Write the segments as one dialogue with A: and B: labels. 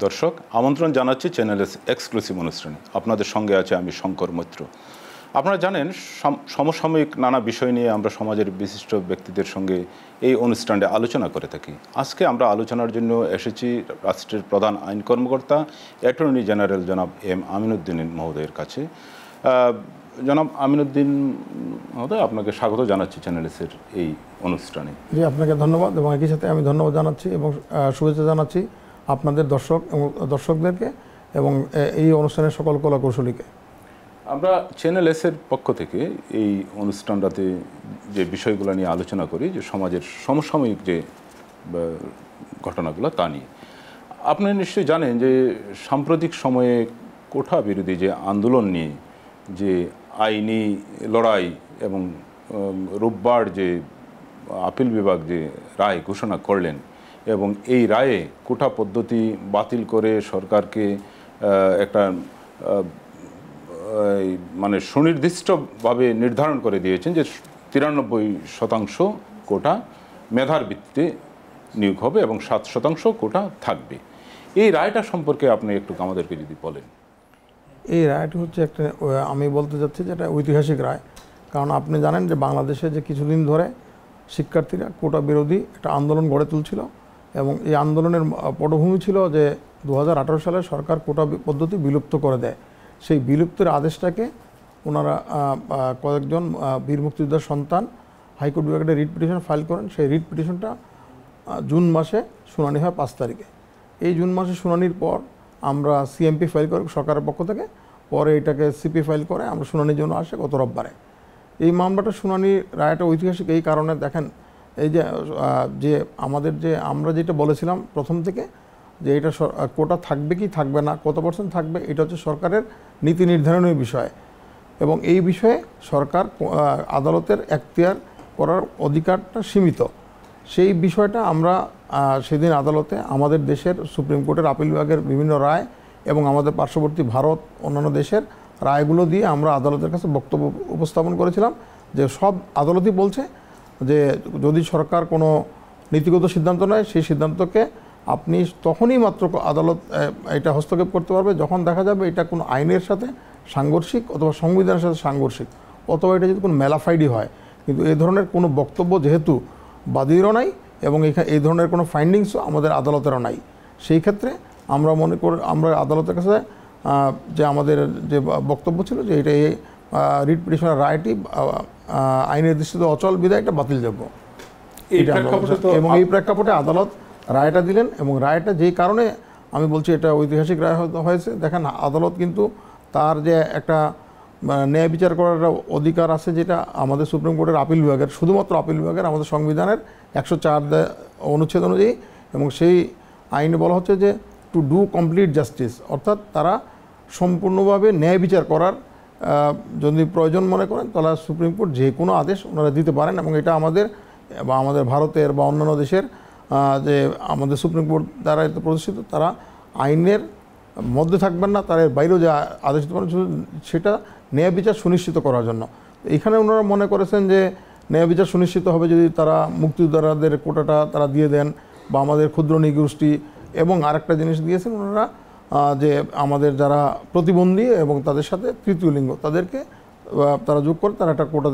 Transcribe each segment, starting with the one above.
A: দর্শক, আমন্ত্রণ জানাচ্ছি চ্যানেলের এক্সক্লুসিভ অনুষ্ঠানে। আপনাদের সঙ্গে আছে আমি শঙ্কর মৈত্র। আপনারা জানেন, সমসাময়িক নানা বিষয় নিয়ে আমরা সমাজের বিশিষ্ট ব্যক্তিদের সঙ্গে এই অনুষ্ঠানে আলোচনা করে থাকি। আজকে আমরা আলোচনার জন্য এসেছি রাষ্ট্রের প্রধান আইন কর্মকর্তা অ্যাটর্নি জেনারেল জনাব এম আমিনউদ্দিন মহোদয়ের কাছে। জনাব আমিনউদ্দিন মহোদয়, আপনাকে স্বাগত জানাচ্ছি চ্যানেলের এই অনুষ্ঠানে।
B: জি, আপনাকে ধন্যবাদ এবং একই সাথে আমি ধন্যবাদ জানাচ্ছি এবং শুভেচ্ছা জানাচ্ছি আপনাদের দর্শকদেরকে এবং এই অনুষ্ঠানের সকল কলাকৌশলীকে।
A: আমরা চ্যানেল এসের পক্ষ থেকে এই অনুষ্ঠানটাতে যে বিষয়গুলো নিয়ে আলোচনা করি, যে সমাজের সমসাময়িক যে ঘটনাগুলো তা নিয়ে। আপনি নিশ্চয়ই জানেন যে সাম্প্রতিক সময়ে কোঠা বিরোধী যে আন্দোলন নিয়ে যে আইনি লড়াই এবং রোববার যে আপিল বিভাগ যে রায় ঘোষণা করলেন এবং এই রায়ে কোটা পদ্ধতি বাতিল করে সরকারকে একটা মানে সুনির্দিষ্টভাবে নির্ধারণ করে দিয়েছেন যে 93% কোটা মেধার ভিত্তিতে নিয়োগ হবে এবং 7% কোটা থাকবে। এই রায়টা সম্পর্কে আপনি একটু আমাদেরকে যদি বলেন।
B: এই রায়টি হচ্ছে একটা, আমি বলতে চাচ্ছি যে এটা ঐতিহাসিক রায়। কারণ আপনি জানেন যে বাংলাদেশে যে কিছুদিন ধরে শিক্ষার্থীরা কোটা বিরোধী একটা আন্দোলন গড়ে তুলছিল এবং এই আন্দোলনের পটভূমি ছিল যে 2018 সালে সরকার কোটা পদ্ধতি বিলুপ্ত করে দেয়। সেই বিলুপ্তের আদেশটাকে ওনারা কয়েকজন বীর মুক্তিযোদ্ধার সন্তান হাইকোর্ট বিভাগে রিট পিটিশন ফাইল করেন। সেই রিট পিটিশনটা জুন মাসে শুনানি হয় 5 তারিখে। এই জুন মাসে শুনানির পর আমরা সিএমপি ফাইল করি সরকারের পক্ষ থেকে, পরে এটাকে সিপি ফাইল করে আমরা শুনানির জন্য আসে গত রোববারে। এই মামলাটা শুনানি রায়টা ঐতিহাসিক এই কারণে, দেখেন এই যে আমাদের যে আমরা যেটা বলেছিলাম প্রথম থেকে যে এটা কোটা থাকবে কি থাকবে না, কত % থাকবে, এটা হচ্ছে সরকারের নীতি নির্ধারণের বিষয় এবং এই বিষয়ে সরকার আদালতের এখতিয়ার করার অধিকারটা সীমিত। সেই বিষয়টা আমরা সেদিন আদালতে আমাদের দেশের সুপ্রিম কোর্টের আপিল বিভাগের বিভিন্ন রায় এবং আমাদের পার্শ্ববর্তী ভারত অন্যান্য দেশের রায়গুলো দিয়ে আমরা আদালতের কাছে বক্তব্য উপস্থাপন করেছিলাম যে সব আদালতই বলছে যে যদি সরকার কোনো নীতিগত সিদ্ধান্ত নেয় সেই সিদ্ধান্তকে আপনি তখনই মাত্র আদালত এটা হস্তক্ষেপ করতে পারবে যখন দেখা যাবে এটা কোনো আইনের সাথে সাংঘর্ষিক অথবা সংবিধানের সাথে সাংঘর্ষিক অথবা এটা যদি কোনো মেলাফাইডি হয়। কিন্তু এই ধরনের কোনো বক্তব্য যেহেতু বাদীরও নাই এবং এই ধরনের কোনো ফাইন্ডিংসও আমাদের আদালতেরও নাই, সেই ক্ষেত্রে আমরা মনে করি আমরা আদালতের কাছে যে আমাদের যে বক্তব্য ছিল যে এটা এই রিট পিটিশনের রায়টি আইনের দৃষ্টিতে অচল বিধায় এটা বাতিলযোগ্য। এবং এই প্রেক্ষাপটে আদালত রায়টা দিলেন এবং রায়টা যেই কারণে আমি বলছি এটা ঐতিহাসিক রায় হয়েছে। দেখেন, আদালত কিন্তু তার যে একটা ন্যায় বিচার করার অধিকার আছে যেটা আমাদের সুপ্রিম কোর্টের আপিল বিভাগের, শুধুমাত্র আপিল বিভাগের, আমাদের সংবিধানের 104 অনুচ্ছেদ অনুযায়ী, এবং সেই আইনে বলা হচ্ছে যে টু ডু কমপ্লিট জাস্টিস, অর্থাৎ তারা সম্পূর্ণভাবে ন্যায় বিচার করার যদি প্রয়োজন মনে করেন তাহলে সুপ্রিম কোর্ট যে কোনো আদেশ ওনারা দিতে পারেন এবং এটা আমাদের বা আমাদের ভারতের বা অন্যান্য দেশের যে আমাদের সুপ্রিম কোর্ট দ্বারা প্রতিষ্ঠিত, তারা আইনের মধ্যে থাকবেন না, তার বাইরেও যে আদেশ দিতে পারেন সেটা ন্যায় বিচার সুনিশ্চিত করার জন্য। এখানে ওনারা মনে করেছেন যে ন্যায় বিচার সুনিশ্চিত হবে যদি তারা মুক্তিযোদ্ধাদের কোটাটা তারা দিয়ে দেন বা আমাদের ক্ষুদ্র নৃগোষ্ঠী, এবং আরেকটা জিনিস দিয়েছেন ওনারা যে আমাদের যারা প্রতিবন্ধী এবং তাদের সাথে তৃতীয় লিঙ্গ তাদেরকে তারা যোগ করে তারা একটা কোটা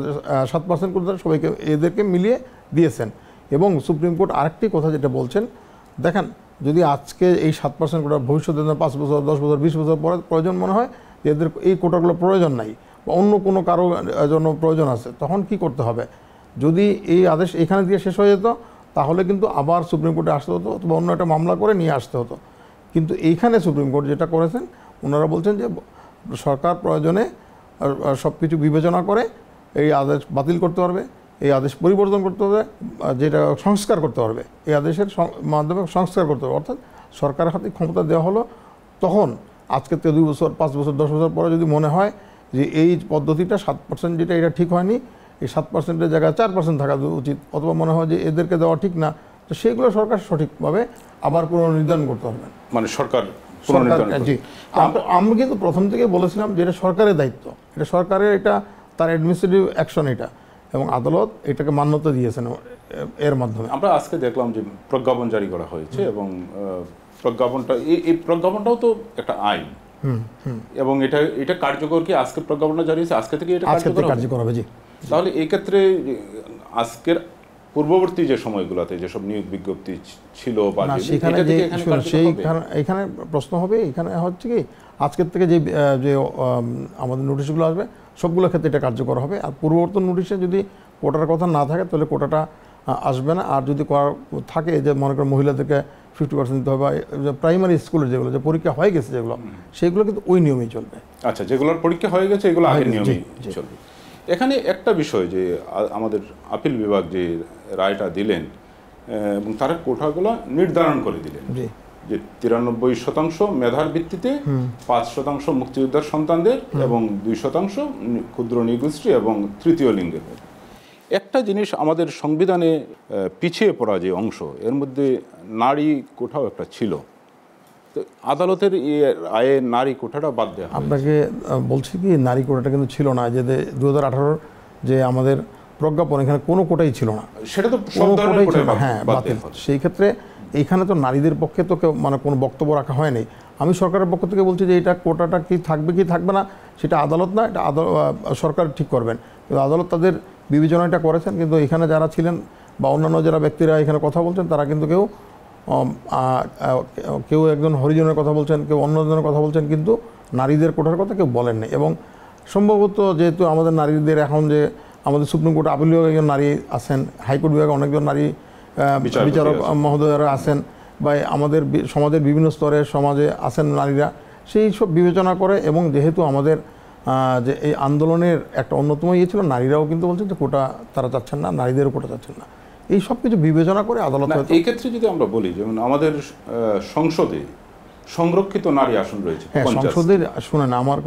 B: 7% কোটা সবাইকে এদেরকে মিলিয়ে দিয়েছেন। এবং সুপ্রিম কোর্ট আরেকটি কথা যেটা বলছেন, দেখেন যদি আজকে এই 7% কোটা ভবিষ্যতে 5 বছর 10 বছর 20 বছর পরে প্রয়োজন মনে হয় যে এদের এই কোটাগুলো প্রয়োজন নাই বা অন্য কোনো কারো জন্য প্রয়োজন আছে, তখন কি করতে হবে? যদি এই আদেশ এখানে দিয়ে শেষ হয়ে যেত তাহলে কিন্তু আবার সুপ্রিম কোর্টে আসতে হতো অথবা অন্য একটা মামলা করে নিয়ে আসতে হতো। কিন্তু এইখানে সুপ্রিম কোর্ট যেটা করেছেন, ওনারা বলছেন যে সরকার প্রয়োজনে সব কিছু বিবেচনা করে এই আদেশ বাতিল করতে পারবে, এই আদেশ পরিবর্তন করতে হবে, যেটা সংস্কার করতে পারবে, এই আদেশের মাধ্যমে সংস্কার করতে হবে। অর্থাৎ সরকারের হাতে ক্ষমতা দেওয়া হলো, তখন আজকে 2 বছর 5 বছর 10 বছর পরে যদি মনে হয় যে এই পদ্ধতিটা 7% যেটা এটা ঠিক হয়নি, এই 7%-এর জায়গায় 4% থাকা উচিত, অথবা মনে হয় যে এদেরকে দেওয়া ঠিক না, তো সেগুলো সরকার সঠিকভাবে আবার পুনর্নির্ধারণ করতে হবে।
A: মানে সরকার,
B: জি, আমরা কিন্তু প্রথম থেকে বলেছিলাম যে এটা সরকারের দায়িত্ব, এটা সরকারের, এটা তার অ্যাডমিনিস্ট্রেটিভ অ্যাকশন এটা, এবং আদালত এটাকে মান্যতা দিয়েছেন এর মাধ্যমে।
A: আমরা আজকে দেখলাম যে প্রজ্ঞাপন জারি করা হয়েছে এবং প্রজ্ঞাপনটা এই প্রজ্ঞাপনটাও তো একটা আইন, এবং এটা কার্যকর কি আজকে প্রজ্ঞাপনটা জারি হয়েছে আজকে থেকে এটা
B: কার্যকর হবে? জি।
A: তাহলে এই ক্ষেত্রে আজকের পূর্ববর্তী যে সময়গুলোতে যেসব নিয়োগ বিজ্ঞপ্তি ছিল বা
B: এখানে প্রশ্ন হবে, এখানে হচ্ছে কি আজকের থেকে যে আমাদের নোটিশগুলো আসবে সবগুলোর ক্ষেত্রে এটা কার্যকর হবে। আর পূর্ববর্তী নোটিশে যদি কোটার কথা না থাকে তাহলে কোটাটা আসবে না। আর যদি থাকে যে মনে করেন মহিলাদেরকে 50% দিতে হবে, বা প্রাইমারি স্কুলের যেগুলো যে পরীক্ষা হয়ে গেছে যেগুলো, সেগুলো কিন্তু ওই নিয়মেই চলবে।
A: আচ্ছা, যেগুলোর পরীক্ষা হয়ে গেছে এগুলো আগের নিয়মেই চলবে। এখানে একটা বিষয় যে আমাদের আপিল বিভাগ যে রায়টা দিলেন এবং তারা কোটাগুলো নির্ধারণ করে দিলেন যে 93% মেধার ভিত্তিতে, 5% মুক্তিযোদ্ধার সন্তানদের এবং 2% ক্ষুদ্র নৃগোষ্ঠী এবং তৃতীয় লিঙ্গের। একটা জিনিস আমাদের সংবিধানে পিছিয়ে পড়া যে অংশ, এর মধ্যে নারী কোটাও একটা ছিল। তো আদালতের আয়ে নারী কোটাটা বাদ দেওয়া।
B: আপনাকে বলছি কি নারী কোটাটা কিন্তু ছিল না, যে 2018 যে আমাদের প্রজ্ঞাপন, এখানে কোনো কোটাই ছিল না,
A: সেটা তো কোনো কোটাই ছিল না।
B: হ্যাঁ, বাতিল। সেই ক্ষেত্রে এইখানে তো নারীদের পক্ষে তো কেউ মানে কোনো বক্তব্য রাখা হয়নি। আমি সরকারের পক্ষ থেকে বলছি যে এটা কোটাটা কি থাকবে কি থাকবে না সেটা আদালত না, এটা সরকার ঠিক করবেন। কিন্তু আদালত তাদের বিবেচনাটা করেছেন, কিন্তু এখানে যারা ছিলেন বা অন্যান্য যারা ব্যক্তিরা এখানে কথা বলছেন তারা কিন্তু কেউ একজন হরিজনের কথা বলছেন, কেউ অন্যজনের কথা বলছেন, কিন্তু নারীদের কোটার কথা কেউ বলেননি। এবং সম্ভবত যেহেতু আমাদের নারীদের এখন যে আমাদের সুপ্রিম কোর্টে আপিল বিভাগে একজন নারী আছেন, হাইকোর্ট বিভাগে অনেকজন নারী বিচারক মহোদয়রা আছেন, বা আমাদের সমাজের বিভিন্ন স্তরে সমাজে আছেন নারীরা, সেই সব বিবেচনা করে। এবং যেহেতু আমাদের যে এই আন্দোলনের একটা অন্যতম ইয়ে ছিল, নারীরাও কিন্তু বলছেন যে কোটা তারা চাচ্ছেন না, নারীদেরও কোটা চাচ্ছেন না, এই সব কিছু বিবেচনা করে আদালত।
A: এই ক্ষেত্রে যদি আমরা বলি, যেমন আমাদের সংসদে সংরক্ষিত নারী আসন রয়েছে।
B: হ্যাঁ, সংসদের শুনেন আমার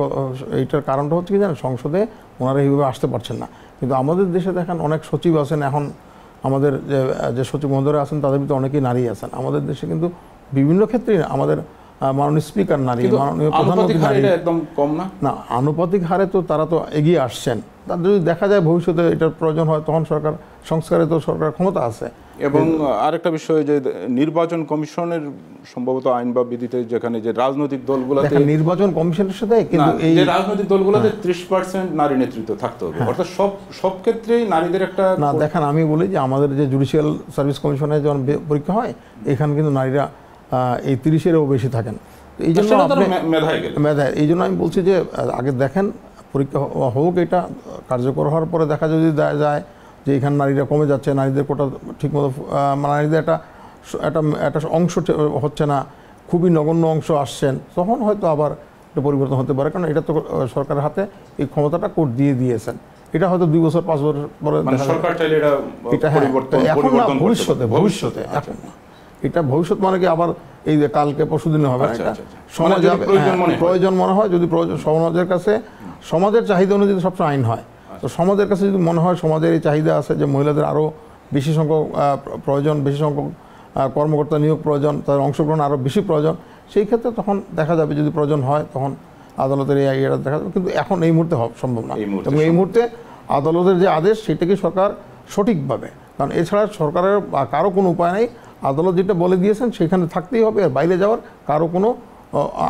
B: এইটার কারণটা হচ্ছে কি জানেন, সংসদে ওনারা এইভাবে আসতে পারছেন না। কিন্তু আমাদের দেশে দেখেন অনেক সচিব আছেন, এখন আমাদের যে সচিব মহোদয়রা আছেন তাদের ভিতরে অনেকেই নারী আছেন। আমাদের দেশে কিন্তু বিভিন্ন ক্ষেত্রেই আমাদের মাননীয় স্পিকার নারী, মাননীয় প্রধানমন্ত্রী নারী।
A: একদম কম না,
B: না আনুপাতিক হারে তো তারা তো এগিয়ে আসছেন। তার যদি দেখা যায় ভবিষ্যতে এটার প্রয়োজন হয় তখন সরকার সংস্কারে তো সরকার ক্ষমতা আছে।
A: এবং আরেকটা বিষয় যে নির্বাচন কমিশনের সম্ভবত আইন বা বিধিতে যেখানে যে রাজনৈতিক দলগুলোতে,
B: নির্বাচন কমিশনের সাথে কিন্তু এই
A: রাজনৈতিক দলগুলোতে 30% নারী নেতৃত্ব থাকতে হবে, অর্থাৎ সব ক্ষেত্রেই নারীদের একটা
B: না। দেখেন আমি বলি যে আমাদের যে জুডিশিয়াল সার্ভিস কমিশনে যখন পরীক্ষা হয় এখানে কিন্তু নারীরা এই 30-এরও বেশি থাকেন। এই জন্য মেধায়, এই জন্য আমি বলছি যে আগে দেখেন পরীক্ষা হোক, এটা কার্যকর হওয়ার পরে দেখা যদি যায় যে এখানে নারীরা কমে যাচ্ছে, নারীদের কোটা ঠিকমতো, নারীদের একটা অংশ হচ্ছে না, খুবই নগণ্য অংশ আসছেন, তখন হয়তো আবার একটা পরিবর্তন হতে পারে। কারণ এটা তো সরকারের হাতে এই ক্ষমতাটা কোর্ট দিয়েছেন। এটা হয়তো 2 বছর 5 বছর পরে
A: সরকার চাইলে এটা
B: এখন না, ভবিষ্যতে এখন না। এটা ভবিষ্যৎ মানে কি আবার এই যে কালকে পরশুদিনে হবে না, সমাজে প্রয়োজন মনে হয়, যদি সমাজের কাছে সমাজের চাহিদা অনুযায়ী সবসময় আইন হয়। তো সমাজের কাছে যদি মনে হয় সমাজের এই চাহিদা আছে যে মহিলাদের আরও বেশি সংখ্যক প্রয়োজন, বেশি সংখ্যক কর্মকর্তা নিয়োগ প্রয়োজন, তাদের অংশগ্রহণ আরও বেশি প্রয়োজন, সেই ক্ষেত্রে তখন দেখা যাবে যদি প্রয়োজন হয় তখন আদালতের এই আইডিয়াটা দেখা যাবে। কিন্তু এখন এই মুহূর্তে সম্ভব না। এবং এই মুহূর্তে আদালতের যে আদেশ সেটাকে সরকার সঠিকভাবে, কারণ এছাড়া সরকারের কারো কোনো উপায় নেই। আদালত যেটা বলে দিয়েছেন সেখানে থাকতেই হবে, আর বাইরে যাওয়ার কারো কোনো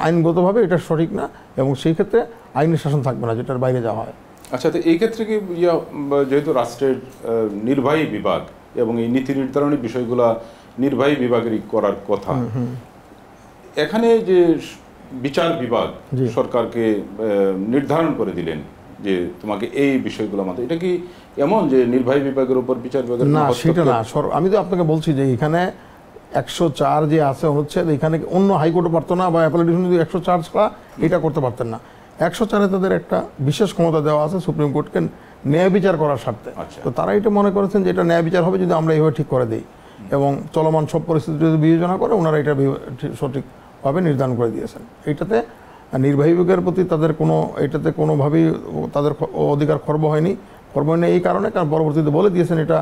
B: আইনগতভাবে এটা সঠিক না, এবং সেই ক্ষেত্রে আইনের শাসন থাকবে না যেটার বাইরে যাওয়া হয়।
A: আচ্ছা, তো এই ক্ষেত্রে কি যেহেতু রাষ্ট্রের নির্বাহী বিভাগ এবং এই নীতি নির্ধারণী বিষয়গুলো নির্বাহী বিভাগেরই করার কথা, এখানে যে বিচার বিভাগ সরকারকে নির্ধারণ করে দিলেন যে তোমাকে এই বিষয়গুলো মানতে, এটা কি এমন যে নির্বাহী বিভাগের উপর বিচার বিভাগের?
B: না, সেটা না। আমি তো আপনাকে বলছি যে এখানে 104 যে আছে অনুচ্ছেদ, এখানে অন্য হাইকোর্টও পারতো না, বা অ্যাপেলেট ডিভিশন যদি 104 ছাড়া এটা করতে পারতেন না। 104-এ তাদের একটা বিশেষ ক্ষমতা দেওয়া আছে সুপ্রিম কোর্টকে ন্যায় বিচার করার স্বার্থে। তো তারা এটা মনে করেছেন যে এটা ন্যায় বিচার হবে যদি আমরা এইভাবে ঠিক করে দিই, এবং চলমান সব পরিস্থিতি যদি বিবেচনা করে ওনারা এটা সঠিকভাবে নির্ধারণ করে দিয়েছেন। এইটাতে নির্বাহী বিভাগের প্রতি তাদের এটাতে কোনোভাবেই তাদের অধিকার খর্ব হয়নি। এই কারণে, কারণ পরবর্তীতে বলে দিয়েছেন এটা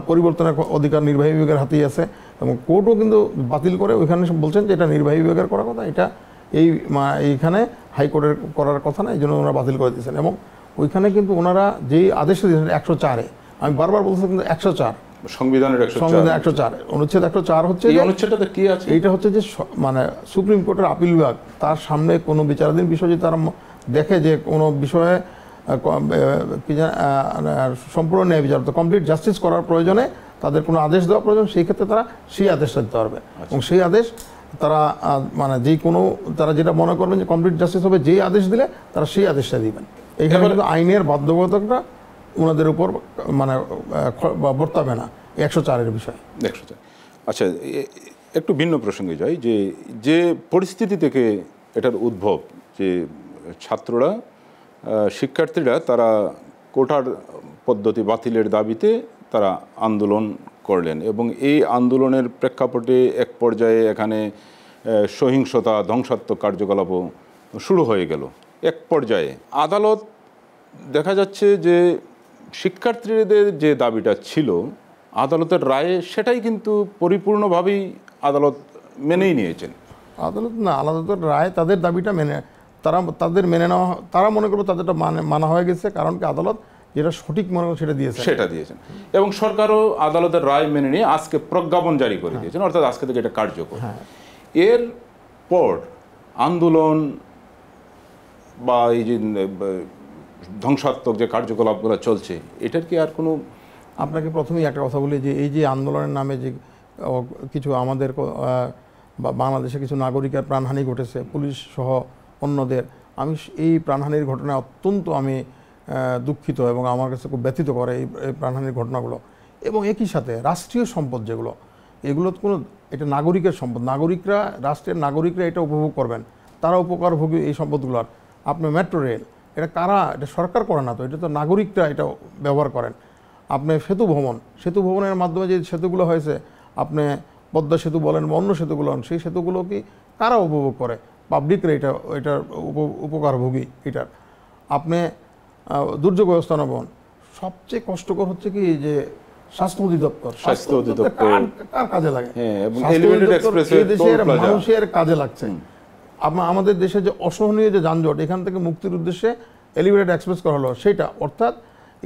B: পরিবর্তনের অধিকার নির্বাহী বিভাগের হাতেই আছে, এবং কোর্টও কিন্তু বাতিল করে ওইখানে বলছেন যে এটা নির্বাহী বিভাগের করার কথা, এটা এইখানে হাইকোর্টের করার কথা না, এই জন্য ওনারা বাতিল করে দিয়েছেন। এবং ওইখানে কিন্তু ওনারা যেই আদেশ দিয়েছেন 104-এ, আমি বারবার বলছি কিন্তু 104
A: সংবিধানের
B: সংবিধান 104 অনুচ্ছেদ 104 হচ্ছে
A: এই অনুচ্ছেদটাতে কি আছে?
B: এইটা হচ্ছে যে মানে সুপ্রিম কোর্টের আপিল বিভাগ তার সামনে কোনো বিচারাধীন বিষয় যদি তারা দেখে যে কোনো বিষয়ে সম্পূর্ণ ন্যায় বিচার কমপ্লিট জাস্টিস করার প্রয়োজনে তাদের কোনো আদেশ দেওয়া প্রয়োজন, সেই ক্ষেত্রে তারা সেই আদেশটা দিতে পারবে। এবং সেই আদেশ তারা মানে যে কোনো তারা যেটা মনে করবেন যে কমপ্লিট জাস্টিস হবে, যেই আদেশ দিলে তারা সেই আদেশটা দিবেন। এইখানে কিন্তু আইনের বাধ্যবাধকতা ওনাদের উপর মানে বর্তাবে না 104-এর বিষয়।
A: 104। আচ্ছা, একটু ভিন্ন প্রসঙ্গে যাই, যে পরিস্থিতি থেকে এটার উদ্ভব, যে ছাত্ররা শিক্ষার্থীরা তারা কোটার পদ্ধতি বাতিলের দাবিতে তারা আন্দোলন করলেন এবং এই আন্দোলনের প্রেক্ষাপটে এক পর্যায়ে এখানে সহিংসতা, ধ্বংসাত্মক কার্যকলাপও শুরু হয়ে গেল। এক পর্যায়ে আদালত দেখা যাচ্ছে যে শিক্ষার্থীদের যে দাবিটা ছিল আদালতের রায়ে সেটাই কিন্তু পরিপূর্ণভাবেই আদালত মেনেই নিয়েছেন।
B: আদালত না, আদালতের রায় তাদের দাবিটা তাদের মেনে নেওয়া, তারা মনে করবে তাদেরটা মানা হয়ে গেছে, কারণ কি আদালত যেটা সঠিক মনে করে সেটা দিয়েছেন
A: এবং সরকারও আদালতের রায় মেনে নিয়ে আজকে প্রজ্ঞাপন জারি করে দিয়েছেন, অর্থাৎ আজকে থেকে এটা কার্যকর। এর পর আন্দোলন বা এই যে ধ্বংসাত্মক যে কার্যকলাপগুলো চলছে, এটার কি আর কোনো?
B: আপনাকে প্রথমেই একটা কথা বলি যে এই যে আন্দোলনের নামে যে কিছু আমাদের বাংলাদেশে কিছু নাগরিকের প্রাণহানি ঘটেছে, পুলিশ সহ অন্যদের, আমি এই প্রাণহানির ঘটনায় অত্যন্ত আমি দুঃখিত এবং আমার কাছে খুব ব্যথিত করে এই প্রাণহানির ঘটনাগুলো। এবং একই সাথে রাষ্ট্রীয় সম্পদ যেগুলো, এগুলো কোনো এটা নাগরিকের সম্পদ, নাগরিকরা, রাষ্ট্রের নাগরিকরা এটা উপভোগ করবেন, তারা উপকারভোগী এই সম্পদগুলোর। আপনি মেট্রো রেল, এটা কারা? এটা সরকার করে না তো, এটা তো নাগরিকরা এটা ব্যবহার করেন। আপনি সেতু ভবনের মাধ্যমে যে সেতুগুলো হয়েছে, আপনি পদ্মা সেতু বলেন বা অন্য সেতুগুলো, সেই সেতুগুলো কি কারা উপভোগ করে? পাবলিকরা এটার উপকারভোগী এটার। আপনি দুর্যোগ ব্যবস্থাপনা, সবচেয়ে কষ্টকর হচ্ছে কি যে স্বাস্থ্য অধিদপ্তর কার কাজে লাগে? মানুষের কাজে লাগছে। আমাদের দেশে যে অসহনীয় যে যানজট, এখান থেকে মুক্তির উদ্দেশ্যে এলিভেটেড এক্সপ্রেস করা হলো সেটা, অর্থাৎ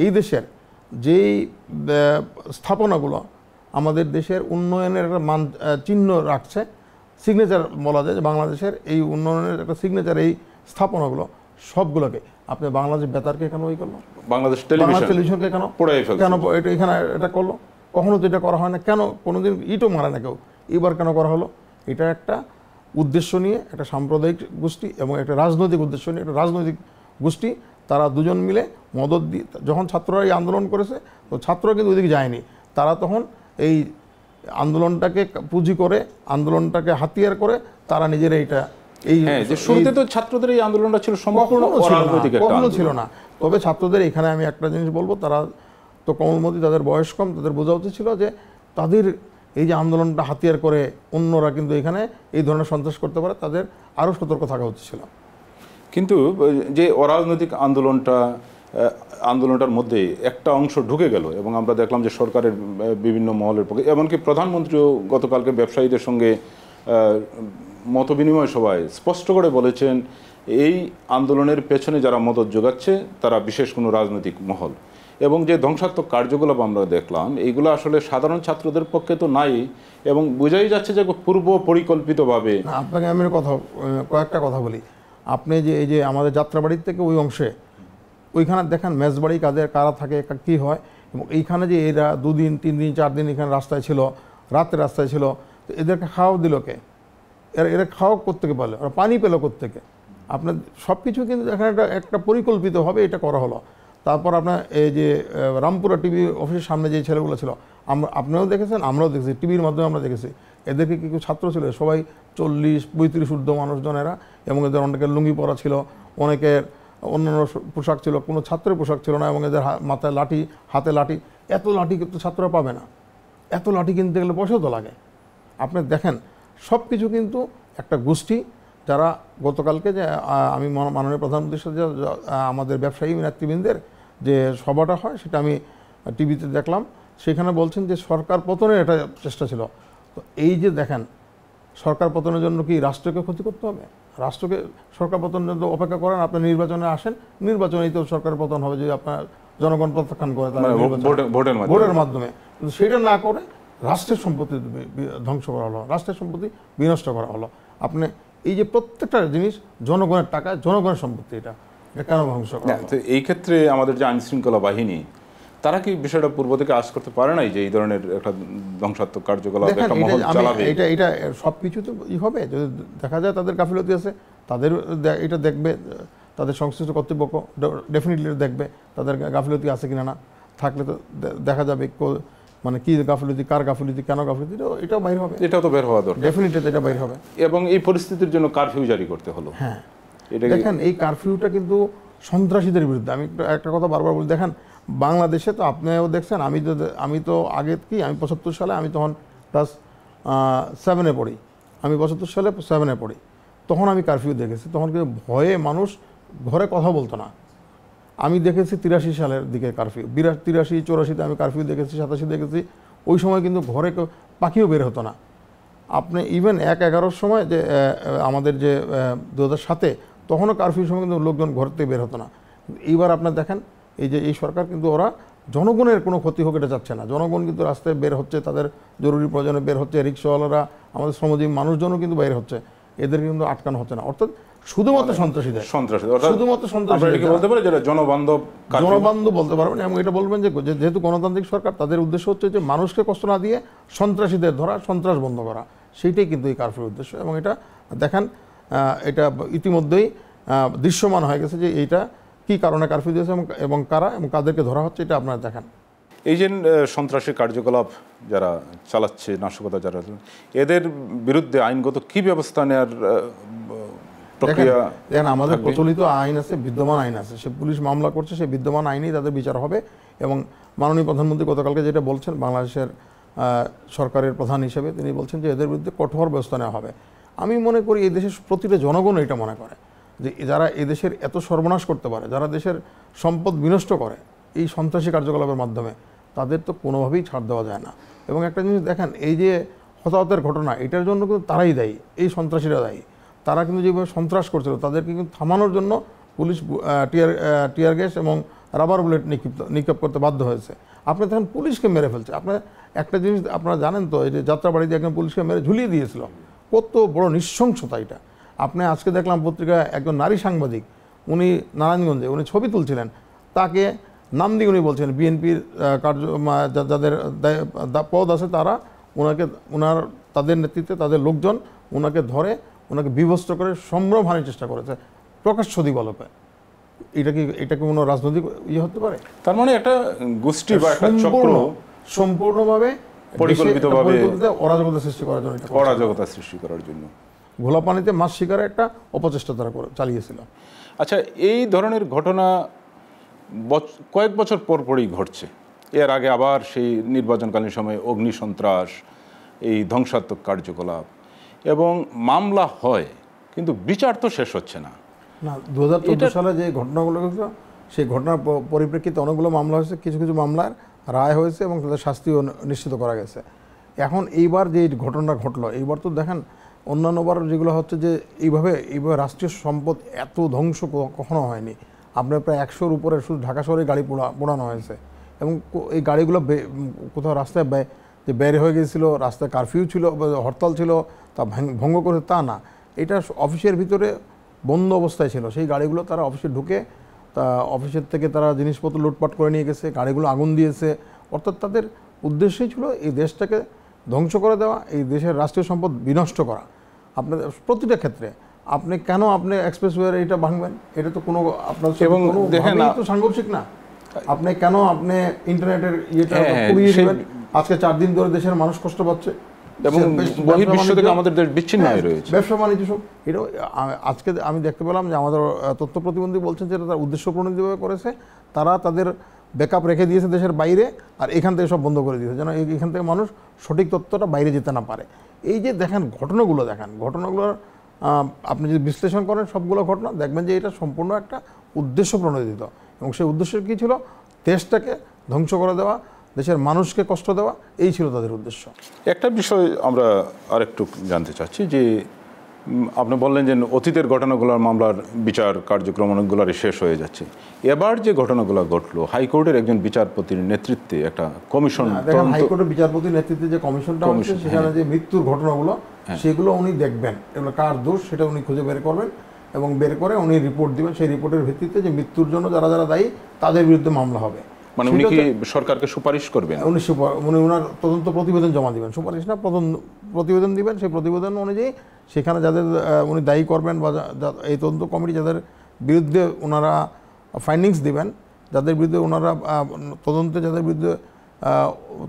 B: এই দেশের যেই স্থাপনাগুলো আমাদের দেশের উন্নয়নের একটা চিহ্ন রাখছে, সিগনেচার বলা যায় যে বাংলাদেশের এই উন্নয়নের একটা সিগনেচার, এই স্থাপনাগুলো সবগুলোকে আপনি বাংলাদেশ বেতারকে কেন ওই করলো,
A: বাংলাদেশ
B: টেলিভিশনকে কেন এটা এখানে এটা করলো? কখনো তো এটা করা হয় না, কেন কোনোদিন ইটও মারে না কেউ, এবার কেন করা হলো? এটা একটা উদ্দেশ্য নিয়ে একটা সাম্প্রদায়িক গোষ্ঠী এবং একটা রাজনৈতিক উদ্দেশ্য নিয়ে একটা রাজনৈতিক গোষ্ঠী, তারা দুজন মিলে মদত দিয়ে, যখন ছাত্ররা এই আন্দোলন করেছে তো ছাত্ররা কিন্তু ওইদিকে যায়নি, তারা তখন এই আন্দোলনটাকে পুঁজি করে, আন্দোলনটাকে হাতিয়ার করে তারা নিজেরা এইটা
A: শুরুতে তো ছাত্রদের এই আন্দোলনটা ছিল সম্পূর্ণ অরাজনৈতিক,
B: কখনো ছিল না। তবে ছাত্রদের এখানে আমি একটা জিনিস বলবো, তারা তো কোমলমতি, তাদের বয়স কম, তাদের বোঝা উচিত ছিল যে তাদের এই যে আন্দোলনটা হাতিয়ার করে অন্যরা কিন্তু এখানে এই ধরনের সন্ত্রাস করতে পারে, তাদের আরও সতর্ক থাকা উচিত ছিল।
A: কিন্তু যে অরাজনৈতিক আন্দোলনটার মধ্যে একটা অংশ ঢুকে গেল এবং আমরা দেখলাম যে সরকারের বিভিন্ন মহলের পক্ষে, এমনকি প্রধানমন্ত্রীও গতকালকে ব্যবসায়ীদের সঙ্গে মতবিনিময় সভায় স্পষ্ট করে বলেছেন এই আন্দোলনের পেছনে যারা মদত যোগাচ্ছে তারা বিশেষ কোনো রাজনৈতিক মহল, এবং যে ধ্বংসাত্মক কার্যকলাপ আমরা দেখলাম এইগুলো আসলে সাধারণ ছাত্রদের পক্ষে তো নাই, এবং বোঝাই যাচ্ছে যে পূর্ব পরিকল্পিতভাবে।
B: আপনাকে আমি কয়েকটা কথা বলি। আপনি যে এই যে আমাদের যাত্রাবাড়ির থেকে ওই অংশে, ওইখানে দেখেন মেজবাড়ি কারা থাকে, কী হয়, এবং এইখানে যে এরা 2 দিন 3 দিন 4 দিন এখানে রাস্তায় ছিল, রাতে রাস্তায় ছিল, তো এদেরকে খাওয়া দিল কে? এরা খাওয়া কোত্থেকে পেলো, ওরা পানি পেলো কোত্থেকে? আপনার সব কিছু কিন্তু এখানে একটা পরিকল্পিতভাবে এটা করা হলো। তারপর আপনার এই যে রামপুরা টিভি অফিসের সামনে যে ছেলেগুলো ছিল, আপনিও দেখেছেন, আমরাও দেখেছি, টিভির মাধ্যমে আমরা দেখেছি, এদেরকে কিছু ছাত্র ছিল, সবাই 40-35 ঊর্ধ্ব মানুষজন এরা, এবং এদের অনেকের লুঙ্গি পরা ছিল, অনেকের অন্যান্য পোশাক ছিল, কোনো ছাত্রের পোশাক ছিল না, এবং এদের মাথায় লাঠি, হাতে লাঠি। এত লাঠি কিন্তু ছাত্ররা পাবে না, এত লাঠি কিনতে গেলে পয়সা তো লাগে। আপনি দেখেন সব কিছু কিন্তু একটা গোষ্ঠী, যারা গতকালকে যে আমি মাননীয় প্রধানমন্ত্রীর সাথে আমাদের ব্যবসায়ী নেতৃবৃন্দের যে সভাটা হয় সেটা আমি টিভিতে দেখলাম, সেখানে বলছেন যে সরকার পতনের এটা চেষ্টা ছিল। তো এই যে দেখেন, সরকার পতনের জন্য কি রাষ্ট্রকে ক্ষতি করতে হবে? রাষ্ট্রকে সরকার পতনের জন্য অপেক্ষা করেন, আপনি নির্বাচনে আসেন, নির্বাচনেই তো সরকার পতন হবে যদি আপনার জনগণ প্রত্যাখ্যান করে ভোটের মাধ্যমে। কিন্তু সেটা না করে রাষ্ট্রের সম্পত্তি ধ্বংস করা হলো, রাষ্ট্রের সম্পত্তি বিনষ্ট করা হলো। আপনি এই যে প্রত্যেকটা জিনিস জনগণের টাকা, জনগণের সম্পত্তি, এটা কেন ধ্বংস করা হলো?
A: তো এই ক্ষেত্রে আমাদের যে আইন শৃঙ্খলা বাহিনী, তারা কি বিষয়টা পূর্ব থেকে আশ করতে পারে নাই যে এই ধরনের একটা ধ্বংসাত্মক কার্যকলাপ একটা মহল চালাবে?
B: এটা সব কিছুতে হবে, যদি দেখা যায় তাদের গাফিলতি আছে, তাদের এটা দেখবে, তাদের সংশ্লিষ্ট কর্তৃপক্ষ ডেফিনেটলি দেখবে তাদের গাফিলতি আছে কিনা, না থাকলে তো দেখা যাবে মানে কি গাফিলতি, কার গাফিলতি, কেন গাফিলতি, এটাও বাইর হবে।
A: এটাও তো বের হওয়া দরকার,
B: ডেফিনেটলি এটা বাইর হবে।
A: এবং এই পরিস্থিতির জন্য কারফিউ জারি করতে হলো।
B: হ্যাঁ, দেখেন এই কারফিউটা কিন্তু সন্ত্রাসীদের বিরুদ্ধে। আমি একটা কথা বারবার বলি, দেখেন বাংলাদেশে তো আপনিও দেখছেন, আমি তো আগে কি, আমি 75 সালে, আমি তখন ক্লাস 7-এ পড়ি, আমি 75 সালে 7-এ পড়ি, তখন আমি কারফিউ দেখেছি। তখন কিন্তু ভয়ে মানুষ ঘরে কথা বলতো না। আমি দেখেছি 83 সালের দিকে কারফিউ, 83, 84-তে আমি কারফিউ দেখেছি, 87 দেখেছি। ওই সময় কিন্তু ঘরে পাখিও বের হতো না। আপনি ইভেন 1-11-র সময় যে আমাদের যে 2007-এ, তখনও কারফিউর সময় কিন্তু লোকজন ঘর থেকে বের হতো না। এইবার আপনার দেখেন এই যে এই সরকার কিন্তু ওরা জনগণের কোনো ক্ষতি হোক এটা চাচ্ছে না। জনগণ কিন্তু রাস্তায় বের হচ্ছে, তাদের জরুরি প্রয়োজনে বের হচ্ছে, রিক্সাওয়ালারা, আমাদের শ্রমজীবী মানুষজনও কিন্তু বের হচ্ছে, এদের কিন্তু আটকানো হচ্ছে না। অর্থাৎ শুধুমাত্র সন্ত্রাসীদের, শুধুমাত্র সন্ত্রাসীদের
A: বলতে পারে যেটা জনবান্ধব
B: বলতে পারবেন। এবং এটা বলবেন যে যেহেতু গণতান্ত্রিক সরকার, তাদের উদ্দেশ্য হচ্ছে যে মানুষকে কষ্ট না দিয়ে সন্ত্রাসীদের ধরা, সন্ত্রাস বন্ধ করা, সেইটাই কিন্তু এই কারফিউর উদ্দেশ্য। এবং এটা দেখেন এটা ইতিমধ্যেই দৃশ্যমান হয়ে গেছে যে এইটা কী কারণে কারফিউ দিয়েছে এবং কারা এবং কাদেরকে ধরা হচ্ছে, এটা আপনারা দেখেন।
A: এই যে সন্ত্রাসী কার্যকলাপ যারা চালাচ্ছে, নাশকতা যারা, এদের বিরুদ্ধে আইনগত কি ব্যবস্থা নেওয়ার প্রক্রিয়া?
B: দেখেন আমাদের প্রচলিত আইন আছে, বিদ্যমান আইন আছে, সে পুলিশ মামলা করছে, সেই বিদ্যমান আইনেই তাদের বিচার হবে। এবং মাননীয় প্রধানমন্ত্রী গতকালকে যেটা বলছেন, বাংলাদেশের সরকারের প্রধান হিসেবে তিনি বলছেন যে এদের বিরুদ্ধে কঠোর ব্যবস্থা নেওয়া হবে। আমি মনে করি এই দেশের প্রতিটা জনগণ এটা মনে করে যে যারা এদেশের এত সর্বনাশ করতে পারে, যারা দেশের সম্পদ বিনষ্ট করে এই সন্ত্রাসী কার্যকলাপের মাধ্যমে, তাদের তো কোনোভাবেই ছাড় দেওয়া যায় না। এবং একটা জিনিস দেখেন, এই যে হতাহতের ঘটনা, এটার জন্য কিন্তু তারাই দায়ী, এই সন্ত্রাসীরা দায়ী। তারা কিন্তু যেভাবে সন্ত্রাস করছিল, তাদেরকে কিন্তু থামানোর জন্য পুলিশ টিয়ার গ্যাস এবং রাবার বুলেট নিক্ষেপ করতে বাধ্য হয়েছে। আপনি দেখেন পুলিশকে মেরে ফেলছে। আপনার একটা জিনিস আপনারা জানেন তো, এই যে যাত্রাবাড়িতে একজন পুলিশকে মেরে ঝুলিয়ে দিয়েছিল, কত বড় নৃশংসতা এটা। আপনি আজকে দেখলাম পত্রিকায় একজন নারী সাংবাদিক, উনি নারায়ণগঞ্জে উনি ছবি তুলছিলেন, তাকে নাম দিয়ে উনি বলছেন বিএনপির যাদের পদ আছে তারা তাদের নেতৃত্বে তাদের লোকজন ওনাকে ধরে, ওনাকে বিভস্ত করে সম্ভ্রমহানির চেষ্টা করেছে প্রকাশ্য দিবালোকে। এটা কি কোনো রাজনৈতিক হতে পারে?
A: তার মানে একটা গোষ্ঠী বা একটা চক্র
B: সম্পূর্ণভাবে
A: পরিকল্পিতভাবে
B: অরাজকতা সৃষ্টি করার জন্য,
A: অরাজকতা সৃষ্টি করার জন্য
B: ঘোলা পানিতে মাছ শিকারের একটা অপচেষ্টা তারা চালিয়েছিল।
A: আচ্ছা, এই ধরনের ঘটনা কয়েক বছর পর পরই ঘটছে। এর আগে আবার সেই নির্বাচনকালীন সময়ে অগ্নিসন্ত্রাস, এই ধ্বংসাত্মক কার্যকলাপ, এবং মামলা হয়, কিন্তু বিচার তো শেষ হচ্ছে না।
B: 2014 সালে যে ঘটনাগুলো ঘটেছিল, সেই ঘটনার পরিপ্রেক্ষিতে অনেকগুলো মামলা হয়েছে, কিছু কিছু মামলার রায় হয়েছে এবং তাদের শাস্তিও নিশ্চিত করা গেছে। এখন এইবার যে ঘটনাটা ঘটলো, এইবার তো দেখেন অন্যান্যবার যেগুলো হচ্ছে যে এইভাবে রাষ্ট্রীয় সম্পদ এত ধ্বংস কখনো হয়নি। আপনার প্রায় 100-র উপরে শুধু ঢাকা শহরে গাড়ি পোড়ানো হয়েছে। এবং এই গাড়িগুলো কোথাও রাস্তায় বের হয়ে গিয়েছিল, রাস্তায় কারফিউ ছিল, হরতাল ছিল, তা ভঙ্গ করে তা না, এটা অফিসের ভিতরে বন্ধ অবস্থায় ছিল। সেই গাড়িগুলো তারা অফিসে ঢুকে অফিসের থেকে তারা জিনিসপত্র লুটপাট করে নিয়ে গেছে, গাড়িগুলো আগুন দিয়েছে। অর্থাৎ তাদের উদ্দেশ্যই ছিল এই দেশটাকে ধ্বংস করে দেওয়া, এই দেশের রাষ্ট্রীয় সম্পদ বিনষ্ট করা। আপনার প্রতিটা ক্ষেত্রে আপনি কেন এক্সপ্রেসওয়ের এটা ভাঙবেন? এটা তো কোনো আপনার তো সাংঘর্ষিক না। আপনি কেন ইন্টারনেটের ইয়েটা কমিয়ে দিবেন? আজকে 4 দিন ধরে দেশের মানুষ কষ্ট পাচ্ছে
A: এবং বহির্বিশ্ব থেকে আমাদের দেশ বিচ্ছিন্ন হয়ে রয়েছে।
B: ব্যবসা বাণিজ্য সব এটাও আজকে আমি দেখতে পেলাম যে আমাদের তথ্য প্রতিমন্ত্রী বলছেন যে তারা উদ্দেশ্য প্রণোদিতভাবে করেছে, তারা তাদের ব্যাকআপ রেখে দিয়েছে দেশের বাইরে, আর এখান থেকে সব বন্ধ করে দিয়েছে যেন এখান থেকে মানুষ সঠিক তথ্যটা বাইরে যেতে না পারে। এই যে দেখেন ঘটনাগুলোর আপনি যদি বিশ্লেষণ করেন সবগুলো ঘটনা, দেখবেন যে এটা সম্পূর্ণ একটা উদ্দেশ্য প্রণোদিত। এবং সেই উদ্দেশ্য কী ছিল? দেশটাকে ধ্বংস করে দেওয়া, দেশের মানুষকে কষ্ট দেওয়া, এই ছিল তাদের উদ্দেশ্য।
A: একটা বিষয় আমরা আরেকটু জানতে চাচ্ছি যে আপনি বললেন যে অতীতের ঘটনাগুলোর মামলার বিচার কার্যক্রম অনেকগুলোরই শেষ হয়ে যাচ্ছে, এবার যে ঘটনাগুলো ঘটলো হাইকোর্টের একজন বিচারপতির নেতৃত্বে একটা কমিশন,
B: দেখেন হাইকোর্টের বিচারপতির নেতৃত্বে যে কমিশনটা হচ্ছে সেখানে যে মৃত্যুর ঘটনাগুলো সেগুলো উনি দেখবেন, এগুলো কার দোষ সেটা উনি খুঁজে বের করবেন এবং বের করে উনি রিপোর্ট দিবেন। সেই রিপোর্টের ভিত্তিতে যে মৃত্যুর জন্য যারা যারা দায়ী তাদের বিরুদ্ধে মামলা হবে।
A: মানে উনি কি সরকারকে সুপারিশ করবেন?
B: উনি ওনার তদন্ত প্রতিবেদন জমা দিবেন, সুপারিশ না, প্রতিবেদন দিবেন। সেই প্রতিবেদন অনুযায়ী সেখানে যাদের উনি দায়ী করবেন বা এই তদন্ত কমিটি যাদের বিরুদ্ধে ওনারা ফাইন্ডিংস দিবেন, যাদের বিরুদ্ধে ওনারা তদন্তে যাদের বিরুদ্ধে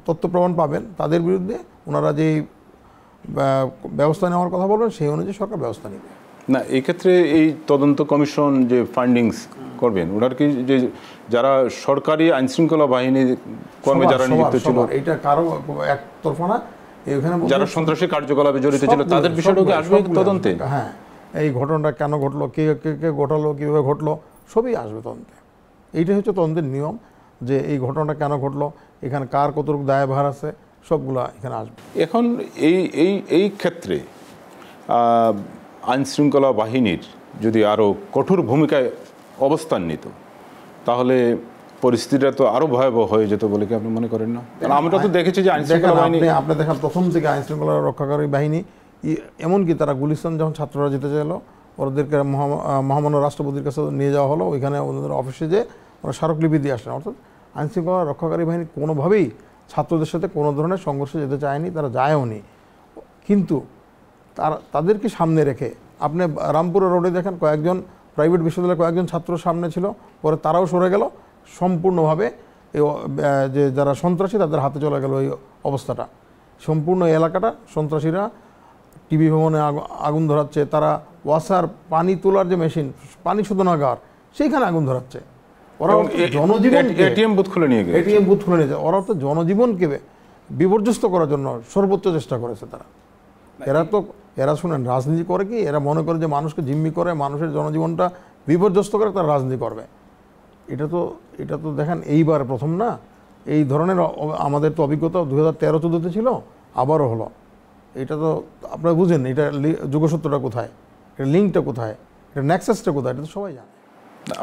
B: তথ্য প্রমাণ পাবেন তাদের বিরুদ্ধে ওনারা যেই ব্যবস্থা নেওয়ার কথা বলবেন সেই অনুযায়ী সরকার ব্যবস্থা নেবে।
A: না, এই ক্ষেত্রে এই তদন্ত কমিশন যে ফাইন্ডিংস করবেন ওনার কি যে যারা সরকারি আইনশৃঙ্খলা বাহিনী কর্মে যারা নিযুক্ত ছিল,
B: এটা কারো একতরফা না, এখানে
A: যারা সন্ত্রাসী কার্যকলাপে জড়িত ছিল তাদের বিষয়টাকে আসবে তদন্তে।
B: হ্যাঁ, এই ঘটনাটা কেন ঘটলো, কে কে কে ঘটালো, কীভাবে ঘটলো, সবই আসবে তদন্তে। এইটাই হচ্ছে তদন্তের নিয়ম, যে এই ঘটনাটা কেন ঘটলো, এখানে কার কতটুকু দায়ভার আছে, সবগুলা এখানে আসবে।
A: এখন এই এই এই ক্ষেত্রে আইনশৃঙ্খলা বাহিনীর যদি আরও কঠোর ভূমিকায় অবস্থান নিত তাহলে পরিস্থিতিটা তো আরও ভয়াবহ হয়ে যেত বলে কি আপনি মনে করেন না? কারণ আমরা তো দেখেছি যে আইনশৃঙ্খলা বাহিনী,
B: আপনি দেখেন প্রথম থেকে আইনশৃঙ্খলা রক্ষাকারী বাহিনী, এমনকি তারা গুলিস্তান যখন ছাত্ররা যেতে চাইল ওদেরকে মহামান্য রাষ্ট্রপতির কাছে নিয়ে যাওয়া হলো, ওইখানে ওদের অফিসে যে ওরা স্মারকলিপি দিয়ে আসলেন। অর্থাৎ আইনশৃঙ্খলা রক্ষাকারী বাহিনী কোনোভাবেই ছাত্রদের সাথে কোনো ধরনের সংঘর্ষে যেতে চায়নি, তারা যায়ওনি। কিন্তু তাদেরকে সামনে রেখে আপনি রামপুরা রোডে দেখেন কয়েকজন প্রাইভেট বিশ্ববিদ্যালয়ে কয়েকজন ছাত্র সামনে ছিল, পরে তারাও সরে গেল, সম্পূর্ণভাবে যে যারা সন্ত্রাসী তাদের হাতে চলে গেল এই অবস্থাটা। সম্পূর্ণ এলাকাটা সন্ত্রাসীরা টিভি ভবনে আগুন ধরাচ্ছে, তারা ওয়াসার পানি তোলার যে মেশিন, পানি শোধনাগার, সেইখানে আগুন ধরাচ্ছে। ওরা জনজীবন
A: এটিএম বুথ খুলে নিয়ে গেছে,
B: ওরা তো জনজীবনকে বিপর্যস্ত করার জন্য সর্বোচ্চ চেষ্টা করেছে তারা। এরা শুনেন রাজনীতি করে কি, এরা মনে করে যে মানুষকে জিম্মি করে, মানুষের জনজীবনটা বিপর্যস্ত করে তারা রাজনীতি করবে। এটা তো দেখেন এইবার প্রথম না, এই ধরনের আমাদের তো অভিজ্ঞতা 2013-14 ছিল, আবারও হলো। এটা তো আপনারা বুঝেন, এটা যোগসূত্রটা কোথায়, এটা লিঙ্কটা কোথায়, এটা নেক্সাসটা কোথায়, এটা তো সবাই জানে।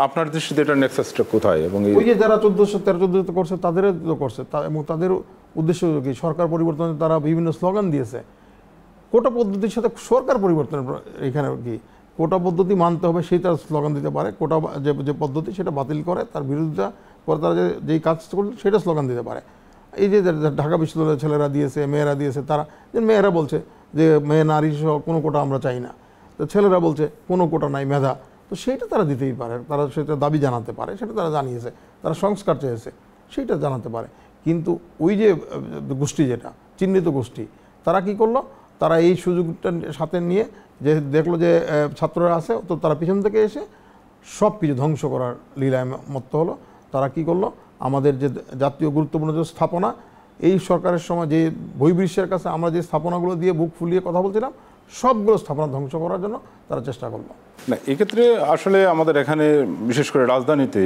A: আপনার দৃষ্টিতে এটা নেক্সাসটা কোথায়? এবং
B: ওই যে যারা 1413-14 করছে তাদের তো করছে, এবং তাদের উদ্দেশ্য কি, সরকার পরিবর্তনে তারা বিভিন্ন স্লোগান দিয়েছে। কোটা পদ্ধতির সাথে সরকার পরিবর্তনের এখানে কি কোটা পদ্ধতি মানতে হবে সেই তার স্লোগান দিতে পারে, কোটা যে পদ্ধতি সেটা বাতিল করে তার বিরোধিতা করে তারা যেই কাজ করছে সেটা স্লোগান দিতে পারে। এই যে ঢাকা বিশ্ববিদ্যালয়ের ছেলেরা দিয়েছে, মেয়েরা দিয়েছে, তারা যে মেয়েরা বলছে যে মেয়ে নারী সহ কোনো কোটা আমরা চাই না, তো ছেলেরা বলছে কোনো কোটা নাই, মেধা, তো সেইটা তারা দিতেই পারে, তারা সেটা দাবি জানাতে পারে, সেটা তারা জানিয়েছে, তারা সংস্কার চেয়েছে, সেইটা জানাতে পারে। কিন্তু ওই যে গোষ্ঠী, যেটা চিহ্নিত গোষ্ঠী, তারা কি করলো, তারা এই সুযোগটা সাথে নিয়ে যে দেখলো যে ছাত্ররা আছে, তো তারা পিছন থেকে এসে সব কিছু ধ্বংস করার লীলায় মত্ত হলো। তারা কি করলো, আমাদের যে জাতীয় গুরুত্বপূর্ণ যে স্থাপনা, এই সরকারের সময় যে বহির্বিশ্বের কাছে আমরা যে স্থাপনাগুলো দিয়ে বুক ফুলিয়ে কথা বলছিলাম, সবগুলো স্থাপনা ধ্বংস করার জন্য তারা চেষ্টা করলো।
A: না, এক্ষেত্রে আসলে আমাদের এখানে বিশেষ করে রাজধানীতে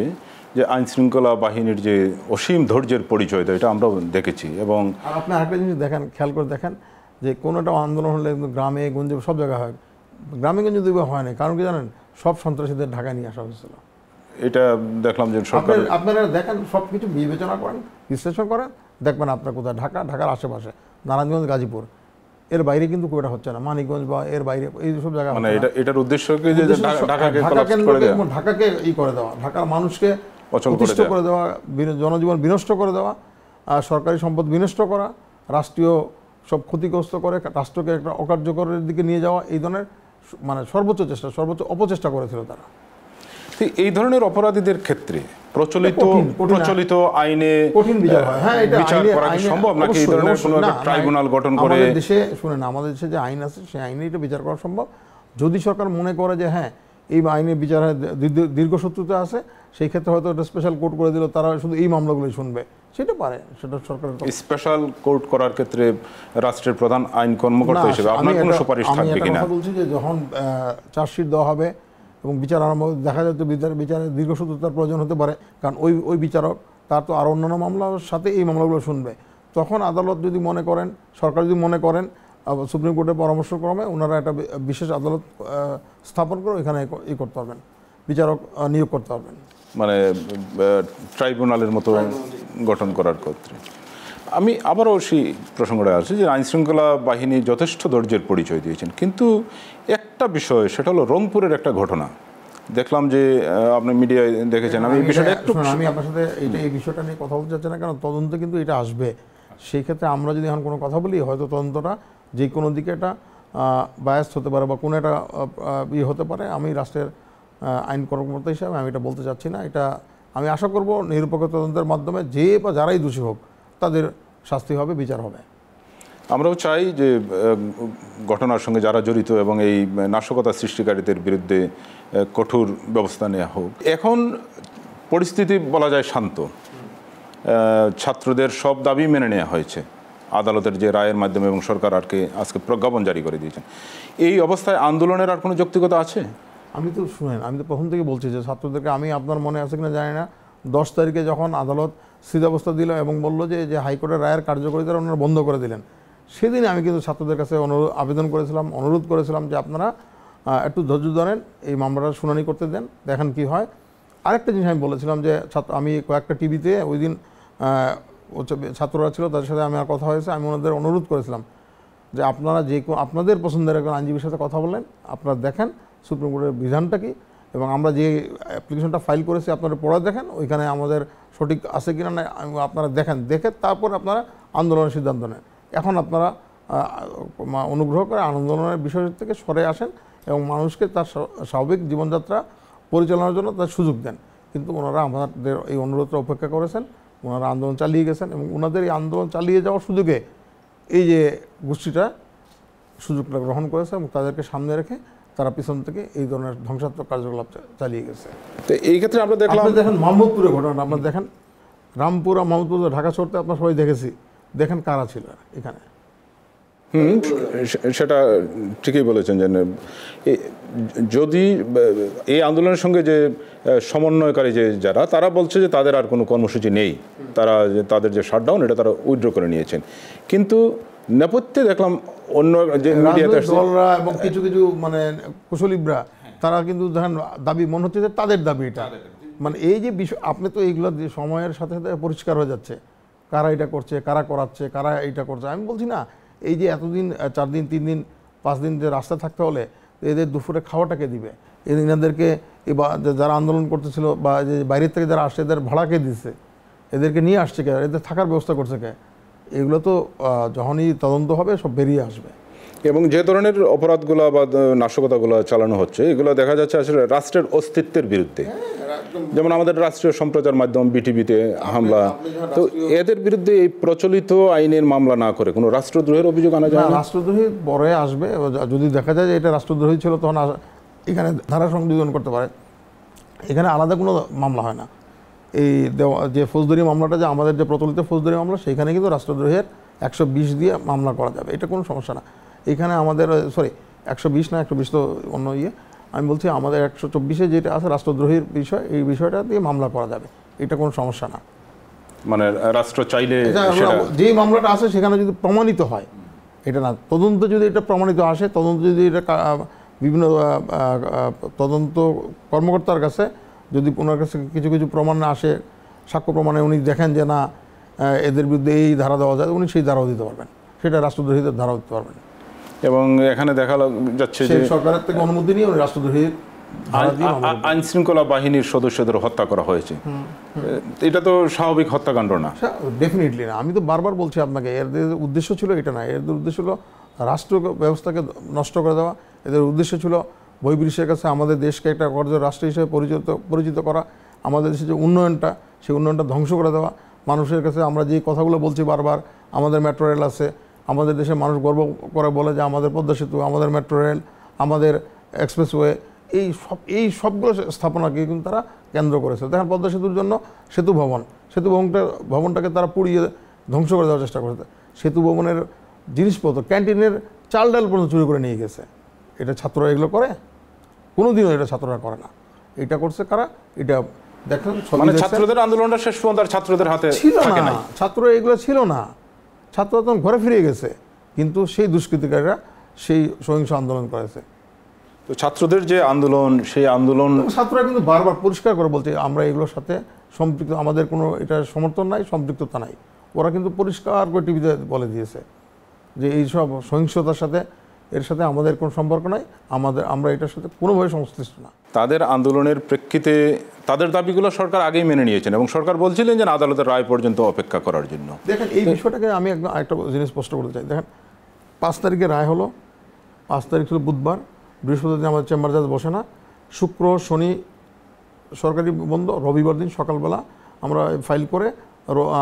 A: যে আইনশৃঙ্খলা বাহিনীর যে অসীম ধৈর্যের পরিচয় দেয় এটা আমরা দেখেছি। এবং
B: আপনি আরেকটা জিনিস দেখেন, খেয়াল করে দেখেন যে কোনোটা আন্দোলন হলে গ্রামে গঞ্জে সব জায়গায় হয়, গ্রামে গঞ্জে দুইবার হয় না, কারণ কি জানেন, সব সন্ত্রাসীদের ঢাকায় নিয়ে আসা হয়েছিল।
A: এটা দেখলাম যে সরকার,
B: আপনারা দেখেন সব কিছু বিবেচনা করেন, বিশ্লেষণ করেন, দেখবেন আপনার কোথায় ঢাকার আশেপাশে, নারায়ণগঞ্জ, গাজীপুর, এর বাইরে কিন্তু খুব একটা হচ্ছে না, মানিকগঞ্জ বা এর বাইরে এই সব জায়গায়, মানে
A: এটার উদ্দেশ্য কি যে ঢাকাকে
B: করে দেওয়া, ঢাকার মানুষকে অতিষ্ঠ করে দেওয়া, জনজীবন বিনষ্ট করে দেওয়া, সরকারি সম্পদ বিনষ্ট করা, রাষ্ট্রীয় সব ক্ষতিগ্রস্ত করে রাষ্ট্রকে একটা অকার্যকরের দিকে নিয়ে যাওয়া, এই ধরনের মানে সর্বোচ্চ অপচেষ্টা করেছিল তারা।
A: এই ধরনের অপরাধীদের ক্ষেত্রে প্রচলিত আইনে
B: কঠিন বিচার হয়। হ্যাঁ, এটা
A: বিচার করা কি সম্ভব নাকি এই ধরনের কোনো ট্রাইব্যুনাল গঠন করে?
B: আমাদের দেশে শুনেন, আমাদের দেশে যে আইন আছে সেই আইনে এটা বিচার করা সম্ভব, যদি সরকার মনে করে যে হ্যাঁ এই আইনে বিচারে দীর্ঘসূত্রতা আছে, সেই ক্ষেত্রে হয়তো একটা স্পেশাল কোর্ট করে দিল, তারা শুধু এই মামলাগুলোই শুনবে, সেটা পারে, সেটা সরকারের।
A: স্পেশাল কোর্ট করার ক্ষেত্রে রাষ্ট্রের প্রধান আইন কর্মকর্তা হিসেবে আপনার কোনো সুপারিশ থাকবে কিনা?
B: আমি বলছি যে যখন চার্জশিট দেওয়া হবে এবং বিচার আরম্ভ, দেখা যাচ্ছে বিচারের দীর্ঘসূত্রতার প্রয়োজন হতে পারে, কারণ ওই বিচারক তার তো আরও অন্যান্য মামলার সাথে এই মামলাগুলো শুনবে, তখন আদালত যদি মনে করেন, সরকার যদি মনে করেন সুপ্রিম কোর্টের পরামর্শক্রমে ওনারা একটা বিশেষ আদালত স্থাপন করে এখানে করতে পারবেন, বিচারক নিয়োগ করতে পারবেন,
A: মানে ট্রাইব্যুনালের মতো গঠন করার ক্ষেত্রে। আমি আবারও সেই প্রসঙ্গটা আসছি যে আইনশৃঙ্খলা বাহিনী যথেষ্ট ধৈর্যের পরিচয় দিয়েছেন, কিন্তু একটা বিষয়, সেটা হলো রংপুরের একটা ঘটনা দেখলাম যে আপনি মিডিয়ায় দেখেছেন। আমি এই বিষয়টা একটু
B: আমি আপনার সাথে এই বিষয়টা নিয়ে কথা বলতে চাচ্ছি না, কারণ তদন্তে কিন্তু এটা আসবে। সেই ক্ষেত্রে আমরা যদি এখন কোনো কথা বলি, হয়তো তদন্তটা যে কোনো দিকে এটা বায়াস হতে পারে বা কোনো একটা হতে পারে। আমি রাষ্ট্রের আইন কর্মকর্তা হিসাবে আমি এটা বলতে চাচ্ছি না। এটা আমি আশা করব নিরপেক্ষ তদন্তের মাধ্যমে যে বা যারাই দোষী হোক তাদের শাস্তি হবে, বিচার হবে।
A: আমরাও চাই যে ঘটনার সঙ্গে যারা জড়িত এবং এই নাশকতা সৃষ্টিকারীদের বিরুদ্ধে কঠোর ব্যবস্থা নেওয়া হোক। এখন পরিস্থিতি বলা যায় শান্ত, ছাত্রদের সব দাবি মেনে নেওয়া হয়েছে আদালতের যে রায়ের মাধ্যমে, এবং সরকার আজকে প্রজ্ঞাপন জারি করে দিয়েছেন। এই অবস্থায় আন্দোলনের আর কোনো যৌক্তিকতা আছে?
B: আমি তো শুনেন, আমি তো প্রথম থেকে বলছি যে ছাত্রদেরকে, আমি আপনার মনে আছে কিনা জানি না, 10 তারিখে যখন আদালত স্থিতাবস্থা দিল এবং বলল যে হাইকোর্টের রায়ের কার্যকারিতা ওনারা বন্ধ করে দিলেন, সেদিন আমি কিন্তু ছাত্রদের কাছে আবেদন করেছিলাম, অনুরোধ করেছিলাম যে আপনারা একটু ধৈর্য ধরেন, এই মামলাটার শুনানি করতে দেন, দেখেন কি হয়। আরেকটা জিনিস আমি বলেছিলাম যে আমি কয়েকটা টিভিতে ওই দিন ছাত্ররা ছিল, তাদের সাথে আমার কথা হয়েছে, আমি ওনাদের অনুরোধ করেছিলাম যে আপনারা আপনাদের পছন্দের একজন আইনজীবীর সাথে কথা বলেন, আপনারা দেখেন সুপ্রিম কোর্টের বিধানটা কি, এবং আমরা যে অ্যাপ্লিকেশনটা ফাইল করেছি আপনারা পড়ে দেখেন ওইখানে আমাদের সঠিক আছে কিনা না, আপনারা দেখেন, দেখে তারপর আপনারা আন্দোলনের সিদ্ধান্ত নেন। এখন আপনারা অনুগ্রহ করে আন্দোলনের বিষয় থেকে সরে আসেন এবং মানুষকে তার স্বাভাবিক জীবনযাত্রা পরিচালনার জন্য তার সুযোগ দেন। কিন্তু ওনারা আমাদের এই অনুরোধটা উপেক্ষা করেছেন, ওনারা আন্দোলন চালিয়ে গেছেন, এবং ওনাদের এই আন্দোলন চালিয়ে যাওয়ার সুযোগে এই যে গোষ্ঠীটা সুযোগটা গ্রহণ করেছে এবং তাদেরকে সামনে রেখে তারা পিছন থেকে এই ধরনের ধ্বংসাত্মক কার্যকলাপ চালিয়ে গেছে।
A: তো এই ক্ষেত্রে আমরা
B: দেখেন মোহাম্মদপুরের ঘটনা, আপনার দেখেন রামপুর আর মোহাম্মদপুর, ঢাকা শহরতে আপনার সবাই দেখেছি, দেখেন কারা ছিল এখানে।
A: সেটা ঠিকই বলেছেন যে যদি এই আন্দোলনের সঙ্গে যে সমন্বয়কারী যারা, তারা বলছে যে তাদের আর কোনো কর্মসূচি নেই, তাদের যে শাটডাউন এটা তারা উইথড্র করে নিয়েছেন, কিন্তু নেপথ্যে দেখলাম অন্য যে মিডিয়াতে
B: দলরা এবং কিছু কিছু মানে কুশলীবরা তারা কিন্তু দেখেন দাবি মনে হচ্ছে যে তাদের দাবি এটা, মানে এই যে বিষয়, আপনি তো এইগুলো সময়ের সাথে সাথে পরিষ্কার হয়ে যাচ্ছে কারা এটা করছে, কারা করাচ্ছে, কারা এটা করছে। আমি বলছি না, এই যে এতদিন 4 দিন 3 দিন 5 দিন যে রাস্তা থাকতে হলে এদের দুপুরে খাওয়াটাকে দিবে, এনাদেরকে যারা আন্দোলন করতেছিল বা যে বাইরের থেকে যারা আসছে এদের ভাড়াকে দিচ্ছে, এদেরকে নিয়ে আসছে কে, এদের থাকার ব্যবস্থা করছে কে, এগুলো তো যখনই তদন্ত হবে সব বেরিয়ে আসবে।
A: এবং যে ধরনের অপরাধগুলো বা নাশকতাগুলো চালানো হচ্ছে এগুলো দেখা যাচ্ছে আসলে রাষ্ট্রের অস্তিত্বের বিরুদ্ধে, যেমন আমাদের রাষ্ট্রীয় সম্প্রচার মাধ্যম বিটিভিতে হামলা, তো এদের বিরুদ্ধে এই প্রচলিত আইনের মামলা না করে কোনো রাষ্ট্রদ্রোহের অভিযোগ আনা যায় না?
B: রাষ্ট্রদ্রোহী পরে আসবে, যদি দেখা যায় যে এটা রাষ্ট্রদ্রোহী ছিল তখন এখানে ধারা সংযোজন করতে পারে। এখানে আলাদা কোনো মামলা হয় না। এই যে ফৌজদারি মামলাটা, যে আমাদের যে প্রচলিত ফৌজদারি মামলা, সেখানে কিন্তু রাষ্ট্রদ্রোহের 120 দিয়ে মামলা করা যাবে, এটা কোনো সমস্যা না। এখানে আমাদের 120 না 120 তো অন্য আমি বলছি আমাদের 124-এ যেটা আছে রাষ্ট্রদ্রোহীর বিষয়, এই বিষয়টা দিয়ে মামলা করা যাবে, এটা কোনো সমস্যা না।
A: মানে রাষ্ট্র চাইলে
B: যেই মামলাটা আছে সেখানে যদি প্রমাণিত হয়, এটা না, তদন্ত যদি এটা প্রমাণিত আসে, তদন্ত যদি এটা বিভিন্ন তদন্ত কর্মকর্তার কাছে যদি ওনার কাছে কিছু কিছু প্রমাণ না আসে, সাক্ষ্য প্রমাণে উনি দেখেন যে না এদের বিরুদ্ধে এই ধারা দেওয়া যায়, উনি সেই ধারাও দিতে পারবেন, সেটা রাষ্ট্রদ্রোহীদের ধারাও দিতে পারবেন।
A: এবং এখানে দেখা যাচ্ছে যে
B: সরকারের থেকে অনুমতি নিয়ে উনি রাষ্ট্রদ্রোহীর
A: আইন শৃঙ্খলা বাহিনীর সদস্যদের হত্যা করা হয়েছে, এটা তো স্বাভাবিক হত্যাকাণ্ড না?
B: ডেফিনেটলি না। আমি তো বারবার বলছি আপনাকে, এদের উদ্দেশ্য ছিল এটা না, এদের উদ্দেশ্য ছিল রাষ্ট্র ব্যবস্থাকে নষ্ট করে দেওয়া, এদের উদ্দেশ্য ছিল বহির্বিশ্বের কাছে আমাদের দেশকে একটা রাষ্ট্র হিসেবে পরিচিত করা, আমাদের দেশের যে উন্নয়নটা, সেই উন্নয়নটা ধ্বংস করে দেওয়া। মানুষের কাছে আমরা যে কথাগুলো বলছি বারবার, আমাদের মেট্রো রেল আছে, আমাদের দেশের মানুষ গর্ব করে বলে যে আমাদের পদ্মা সেতু, আমাদের মেট্রো রেল, আমাদের এক্সপ্রেসওয়ে, এই সবগুলো স্থাপনাকে কিন্তু তারা কেন্দ্র করেছে। দেখেন পদ্মা সেতুর জন্য সেতু ভবনটাকে তারা পুড়িয়ে ধ্বংস করে দেওয়ার চেষ্টা করেছে। সেতু ভবনের জিনিসপত্র, ক্যান্টিনের চাল ডাল পর্যন্ত চুরি করে নিয়ে গেছে। এটা ছাত্ররা এগুলো করে? কোনোদিনও এটা ছাত্ররা করে না। এটা করছে কারা? এটা দেখেন
A: ছাত্রদের আন্দোলনটা শেষ পর্যন্ত ছাত্রদের হাতে
B: ছিল না, ছাত্র এগুলো ছিল না, ছাত্ররা তখন ঘরে ফিরে গেছে। কিন্তু সেই দুষ্কৃতিকারীরা সেই সহিংস আন্দোলন করেছে।
A: তো ছাত্রদের যে আন্দোলন, সেই আন্দোলন
B: ছাত্ররা কিন্তু বারবার পরিষ্কার করে বলছে আমরা এগুলোর সাথে সম্পৃক্ত, আমাদের কোনো এটা সমর্থন নাই, সম্পৃক্ততা নাই। ওরা কিন্তু পরিষ্কার করে টিভিতে বলে দিয়েছে যে এই সব সহিংসতার সাথে এর সাথে আমাদের কোনো সম্পর্ক নাই, আমরা এটার সাথে কোনোভাবে সংশ্লিষ্ট না।
A: তাদের আন্দোলনের প্রেক্ষিতে তাদের দাবিগুলো সরকার আগেই মেনে নিয়েছেন এবং সরকার বলছিলেন যে আদালতের রায় পর্যন্ত অপেক্ষা করার জন্য।
B: দেখেন এই বিষয়টাকে আমি একদম একটা জিনিস স্পষ্ট করতে চাই। দেখেন 5 তারিখে রায় হলো, 5 তারিখ ছিল বুধবার, বৃহস্পতিবার দিন আমাদের চেম্বার জাজ বসে না, শুক্র শনি সরকারি বন্ধ, রবিবার দিন সকালবেলা আমরা ফাইল করে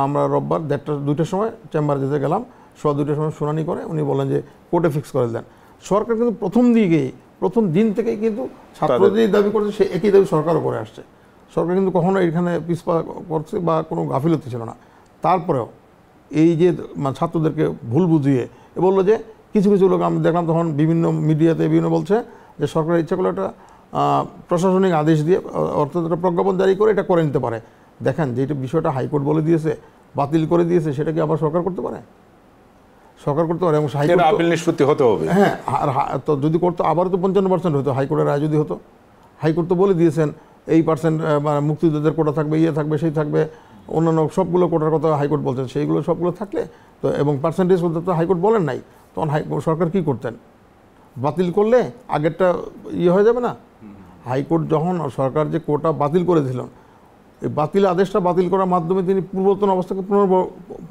B: আমরা রোববার 1:30-2টার সময় চেম্বার জাজে গেলাম, 2:15 সময় শুনানি করে উনি বলেন যে কোর্টে ফিক্স করে দেন। সরকার কিন্তু প্রথম দিন থেকেই কিন্তু ছাত্রদের দাবি করছে, সে একই দাবি সরকারও করে আসছে। সরকার কিন্তু কখনো এখানে পিছপা করছে বা কোনো গাফিলতি ছিল না। তারপরেও এই যে ছাত্রদেরকে ভুল বুঝিয়ে বললো যে কিছু লোক আমি দেখলাম তখন বিভিন্ন মিডিয়াতে বিভিন্ন বলছে যে সরকারের ইচ্ছা করলে একটা প্রশাসনিক আদেশ দিয়ে অর্থাৎ একটা প্রজ্ঞাপন জারি করে এটা করে নিতে পারে। দেখেন যেটা বিষয়টা হাইকোর্ট বলে দিয়েছে, বাতিল করে দিয়েছে, সেটা কি আবার সরকার করতে পারে? সরকার করতে পারে এবং
A: আপিল নিষ্পত্তি হতে হবে।
B: হ্যাঁ, আর তো যদি করতো আবারও তো 55% হতো, হাইকোর্টের রায় যদি হতো। হাইকোর্ট তো বলে দিয়েছেন এই % মুক্তিযোদ্ধাদের কোটা থাকবে, থাকবে, সেই থাকবে, অন্যান্য সবগুলো কোটার কথা হাইকোর্ট বলছেন, সেইগুলো সবগুলো থাকলে তো এবং পার্সেন্টেজ বলতে তো হাইকোর্ট বলেন নাই, তখন সরকার কী করতেন? বাতিল করলে আগেরটা হয়ে যাবে না? হাইকোর্ট যখন সরকার যে কোটা বাতিল করেছিল, এই বাতিল আদেশটা বাতিল করার মাধ্যমে তিনি পূর্বতন অবস্থাকে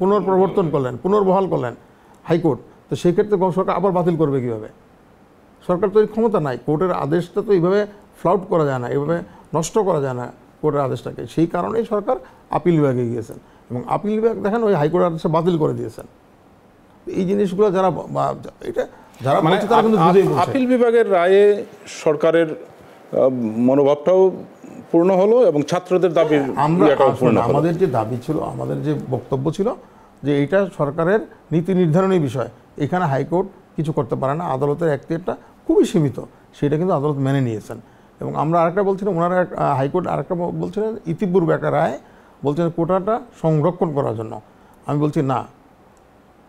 B: পুনর্প্রবর্তন করলেন, পুনর্বহাল করলেন হাইকোর্ট। তো সেই ক্ষেত্রে সরকার আবার বাতিল করবে কীভাবে? সরকার তো এই ক্ষমতা নাই। কোর্টের আদেশটা তো এইভাবে ফ্লাউট করা যায় না, এইভাবে নষ্ট করা যায় না কোর্টের আদেশটাকে। সেই কারণেই সরকার আপিল বিভাগে গিয়েছেন এবং আপিল বিভাগ দেখেন ওই হাইকোর্টের আদেশটা বাতিল করে দিয়েছেন। এই জিনিসগুলো যারা বলছে তারা কিন্তু বুঝেই বলছে।
A: আপিল বিভাগের রায়ে সরকারের মনোভাবটাও পূর্ণ হলো এবং ছাত্রদের দাবির
B: আমাদের যে দাবি ছিল, আমাদের যে বক্তব্য ছিল যে এটা সরকারের নীতি নির্ধারণী বিষয়, এখানে হাইকোর্ট কিছু করতে পারে না, আদালতের এখতিয়ারটা খুবই সীমিত, সেটা কিন্তু আদালত মেনে নিয়েছেন। এবং আমরা আরেকটা বলছিলাম, ওনারা হাইকোর্ট আরেকটা বলছিলেন ইতিপূর্বে একটা রায় বলছেন কোটাটা সংরক্ষণ করার জন্য। আমি বলছি না,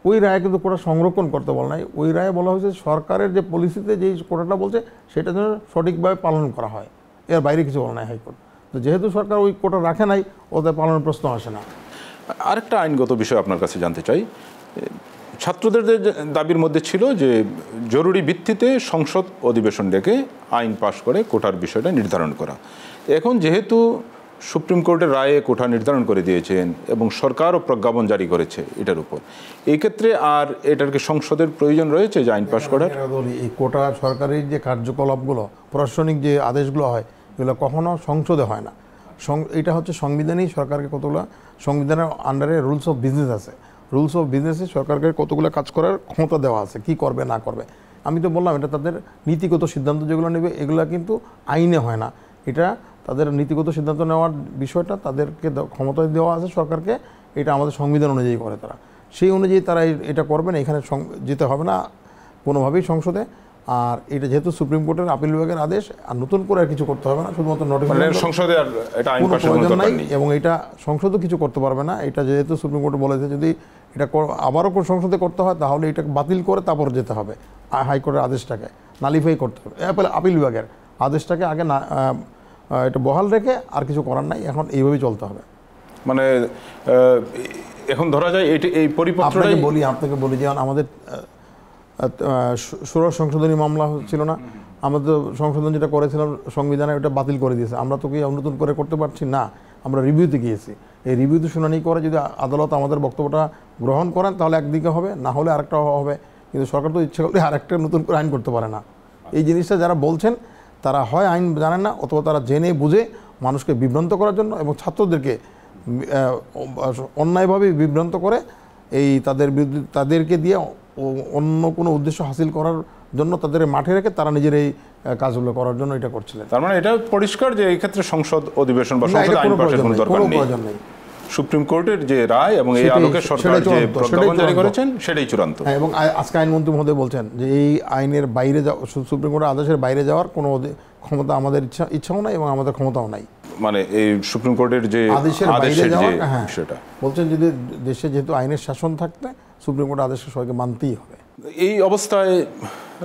B: ওই রায়ে কিন্তু কোটা সংরক্ষণ করতে বলা নাই। ওই রায়ে বলা হয়েছে সরকারের যে পলিসিতে যেই কোটাটা বলছে সেটা যেন সঠিকভাবে পালন করা হয়, এর বাইরে কিছু বলা নাই হাইকোর্ট। তো যেহেতু সরকার ওই কোটা রাখে নাই, ওদের পালনের প্রশ্ন আসে না।
A: আরেকটা আইনগত বিষয় আপনার কাছে জানতে চাই। ছাত্রদের দাবির মধ্যে ছিল যে জরুরি ভিত্তিতে সংসদ অধিবেশন ডেকে আইন পাশ করে কোটার বিষয়টা নির্ধারণ করা। এখন যেহেতু সুপ্রিম কোর্টের রায়ে কোটা নির্ধারণ করে দিয়েছেন এবং সরকারও প্রজ্ঞাপন জারি করেছে এটার উপর, এই ক্ষেত্রে আর এটার কি সংসদের প্রয়োজন রয়েছে যে আইন পাশ করার?
B: এই কোটা সরকারের যে কার্যকলাপগুলো, প্রশাসনিক যে আদেশগুলো হয়, এগুলো কখনো সংসদে হয় না। এটা হচ্ছে সংবিধানেই সরকারকে কতগুলো, সংবিধানের আন্ডারে রুলস অফ বিজনেস আছে, রুলস অফ বিজনেসে সরকারকে কতগুলো কাজ করার ক্ষমতা দেওয়া আছে, কি করবে না করবে। আমি তো বললাম এটা তাদের নীতিগত সিদ্ধান্ত যেগুলো নেবে, এগুলো কিন্তু আইনে হয় না। এটা তাদের নীতিগত সিদ্ধান্ত নেওয়ার বিষয়টা তাদেরকে ক্ষমতা দেওয়া আছে সরকারকে, এটা আমাদের সংবিধান অনুযায়ী করে তারা, সেই অনুযায়ী তারা এটা করবে না। এখানে যেতে হবে না কোনোভাবেই সংসদে। আর এটা যেহেতু সুপ্রিম কোর্টের আপিল বিভাগের আদেশ, আর নতুন করে আর কিছু করতে হবে না, শুধুমাত্র নোটিফিকেশন, সংসদে আর এটা আইন পাশের প্রয়োজন নাই এবং এটা সংসদও কিছু করতে পারবে না। এটা যেহেতু সুপ্রিম কোর্ট বলেছে যদি এটা আবারও কোন সংসদে করতে হয় তাহলে এটা বাতিল করে তারপর যেতে হবে হাইকোর্টের আদেশটাকে নালিফাই করতে হবে। আপিল বিভাগের আদেশটাকে আগে না এটা বহাল রেখে আর কিছু করার নাই, এখন এইভাবেই চলতে হবে।
A: মানে এখন ধরা যায় এই পরিপত্রটাই
B: আপনাকে বলি যেমন আমাদের ষোড়শ সংশোধনী মামলা ছিল না, আমাদের সংশোধন যেটা করেছিলাম সংবিধানে ওটা বাতিল করে দিয়েছে। আমরা তো কি নতুন করে করতে পারছি না, আমরা রিভিউতে গিয়েছি। এই রিভিউতে শুনানি করে যদি আদালত আমাদের বক্তব্যটা গ্রহণ করেন তাহলে একদিকে হবে, না হলে আরেকটা হবে। কিন্তু সরকার তো ইচ্ছা করলে আরেকটা নতুন করে আইন করতে পারে না। এই জিনিসটা যারা বলছেন তারা হয় আইন জানেন না, অথবা তারা জেনে বুঝে মানুষকে বিভ্রান্ত করার জন্য এবং ছাত্রদেরকে অন্যায়ভাবে বিভ্রান্ত করে এই তাদেরকে দিয়ে অন্য কোনো উদ্দেশ্য হাসিল করার জন্য তাদের মাঠে রেখে তারা নিজের এই কাজগুলো করার জন্য এটা করছিলেন।
A: তার মানে এটা পরিষ্কার যে এই ক্ষেত্রে সংসদ অধিবেশন বা সংসদ আইন পাশের কোনো দরকার নেই। সুপ্রিম কোর্টের যে রায় এবং এই আলোকে সরকার যে প্রজ্ঞাপন জারি করেছেন সেটাই চূড়ান্ত।
B: এবং আজকে আইনমন্ত্রী মহোদয় বলছেন যে এই আইনের বাইরে সুপ্রিম কোর্টের আদেশের বাইরে যাওয়ার কোনো ক্ষমতা আমাদের ইচ্ছাও নাই এবং আমাদের ক্ষমতাও নাই।
A: মানে এই সুপ্রিম কোর্টের যে
B: আদেশের বাইরে যাওয়ার সেটা বলছেন, যদি দেশে যেহেতু আইনের শাসন থাকতে সুপ্রিম কোর্টের আদেশকে সবাইকে মানতেই হবে।
A: এই অবস্থায়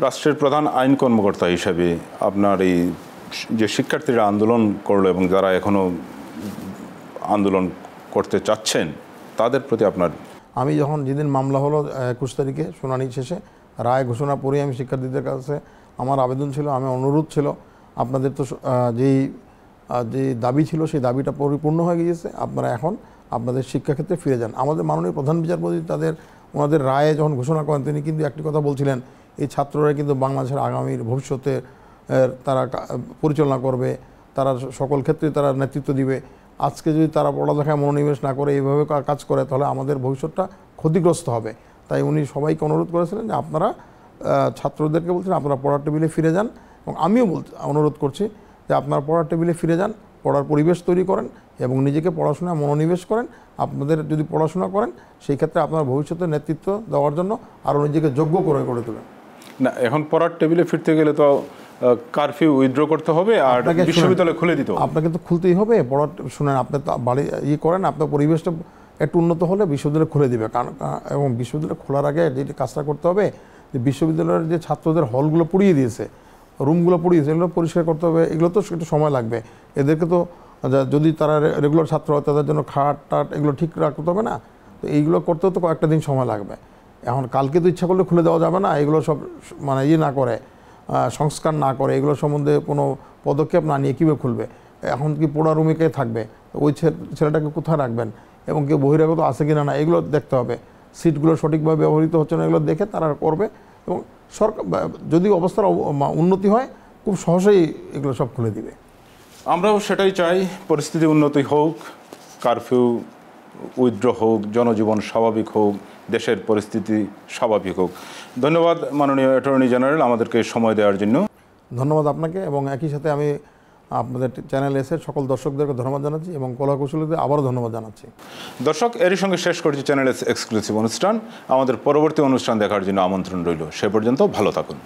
A: রাষ্ট্রের প্রধান আইন কর্মকর্তা হিসাবে আপনার এই যে শিক্ষার্থীরা আন্দোলন করলো এবং যারা এখনো আন্দোলন করতে চাচ্ছেন তাদের প্রতি আপনার,
B: আমি যখন যেদিন মামলা হলো 21 তারিখে শুনানি শেষে রায় ঘোষণা পরে আমি শিক্ষার্থীদের কাছে আমার আবেদন ছিল, আমি অনুরোধ ছিল আপনাদের তো যে দাবি ছিল সেই দাবিটা পরিপূর্ণ হয়ে গিয়েছে, আপনারা এখন আপনাদের শিক্ষাক্ষেত্রে ফিরে যান। আমাদের মাননীয় প্রধান বিচারপতি ওনাদের রায়ে যখন ঘোষণা করেন তিনি কিন্তু একটি কথা বলছিলেন, এই ছাত্ররা কিন্তু বাংলাদেশের আগামীর ভবিষ্যতে তারা পরিচালনা করবে, তারা সকল ক্ষেত্রে তারা নেতৃত্ব দিবে। আজকে যদি তারা পড়ালেখায় মনোনিবেশ না করে এইভাবে কাজ করে তাহলে আমাদের ভবিষ্যৎটা ক্ষতিগ্রস্ত হবে। তাই উনি সবাইকে অনুরোধ করেছিলেন যে আপনারা ছাত্রদেরকে বলছেন আপনারা পড়ার টেবিলে ফিরে যান, এবং আমিও অনুরোধ করছি যে আপনারা পড়ার টেবিলে ফিরে যান, পড়ার পরিবেশ তৈরি করেন এবং নিজেকে পড়াশোনায় মনোনিবেশ করেন। আপনাদের যদি পড়াশোনা করেন সেই ক্ষেত্রে আপনার ভবিষ্যতে নেতৃত্ব দেওয়ার জন্য আরও নিজেকে যোগ্য করে তোলেন।
A: না, এখন পড়ার টেবিলে ফিরতে গেলে তো কারফিউ উইথড্র করতে হবে আর বিশ্ববিদ্যালয় খুলে দিতে হবে।
B: আপনাকে তো খুলতেই হবে, শুনেন আপনি তো বাড়ি করেন, আপনার পরিবেশটা একটু উন্নত হলে বিশ্ববিদ্যালয় খুলে দিবে। কারণ এবং বিশ্ববিদ্যালয় খোলার আগে যে কাজটা করতে হবে যে বিশ্ববিদ্যালয়ের যে ছাত্রদের হলগুলো পুড়িয়ে দিয়েছে, রুমগুলো পুড়িয়েছে, এগুলো পরিষ্কার করতে হবে। এগুলো তো একটু সময় লাগবে। এদেরকে তো যদি তারা রেগুলার ছাত্র হয় তাদের জন্য খাট টাট এগুলো ঠিক রাখতে হবে না, তো এইগুলো করতেও তো কয়েকটা দিন সময় লাগবে। এখন কালকে তো ইচ্ছা করলে খুলে দেওয়া যাবে না, এগুলো সব মানে না করে সংস্কার না করে এগুলো সম্বন্ধে কোনো পদক্ষেপ না নিয়ে কীভাবে খুলবে? এখন কি পোড়া রুমে কে থাকবে, ওই ছেলেটাকে কোথায় রাখবেন এবং কেউ বহিরাগত আছে কিনা না এগুলো দেখতে হবে। সিটগুলো সঠিকভাবে ব্যবহৃত হচ্ছে না এগুলো দেখে তারা করবে, এবং সরকার যদি অবস্থার উন্নতি হয় খুব সহজেই এগুলো সব খুলে দিবে।
A: আমরাও সেটাই চাই, পরিস্থিতি উন্নতি হোক, কারফিউ উইথড্র হোক, জনজীবন স্বাভাবিক হোক, দেশের পরিস্থিতি স্বাভাবিক হোক। ধন্যবাদ মাননীয় অ্যাটর্নি জেনারেল আমাদেরকে সময় দেওয়ার জন্য।
B: ধন্যবাদ আপনাকে, এবং একই সাথে আমি আপনাদের চ্যানেল এসে সকল দর্শকদেরকে ধন্যবাদ জানাচ্ছি এবং কলাকুশলীদের আবারও ধন্যবাদ জানাচ্ছি।
A: দর্শক, এরই সঙ্গে শেষ করছি চ্যানেল এক্সক্লুসিভ অনুষ্ঠান। আমাদের পরবর্তী অনুষ্ঠান দেখার জন্য আমন্ত্রণ রইল। সে পর্যন্ত ভালো থাকুন।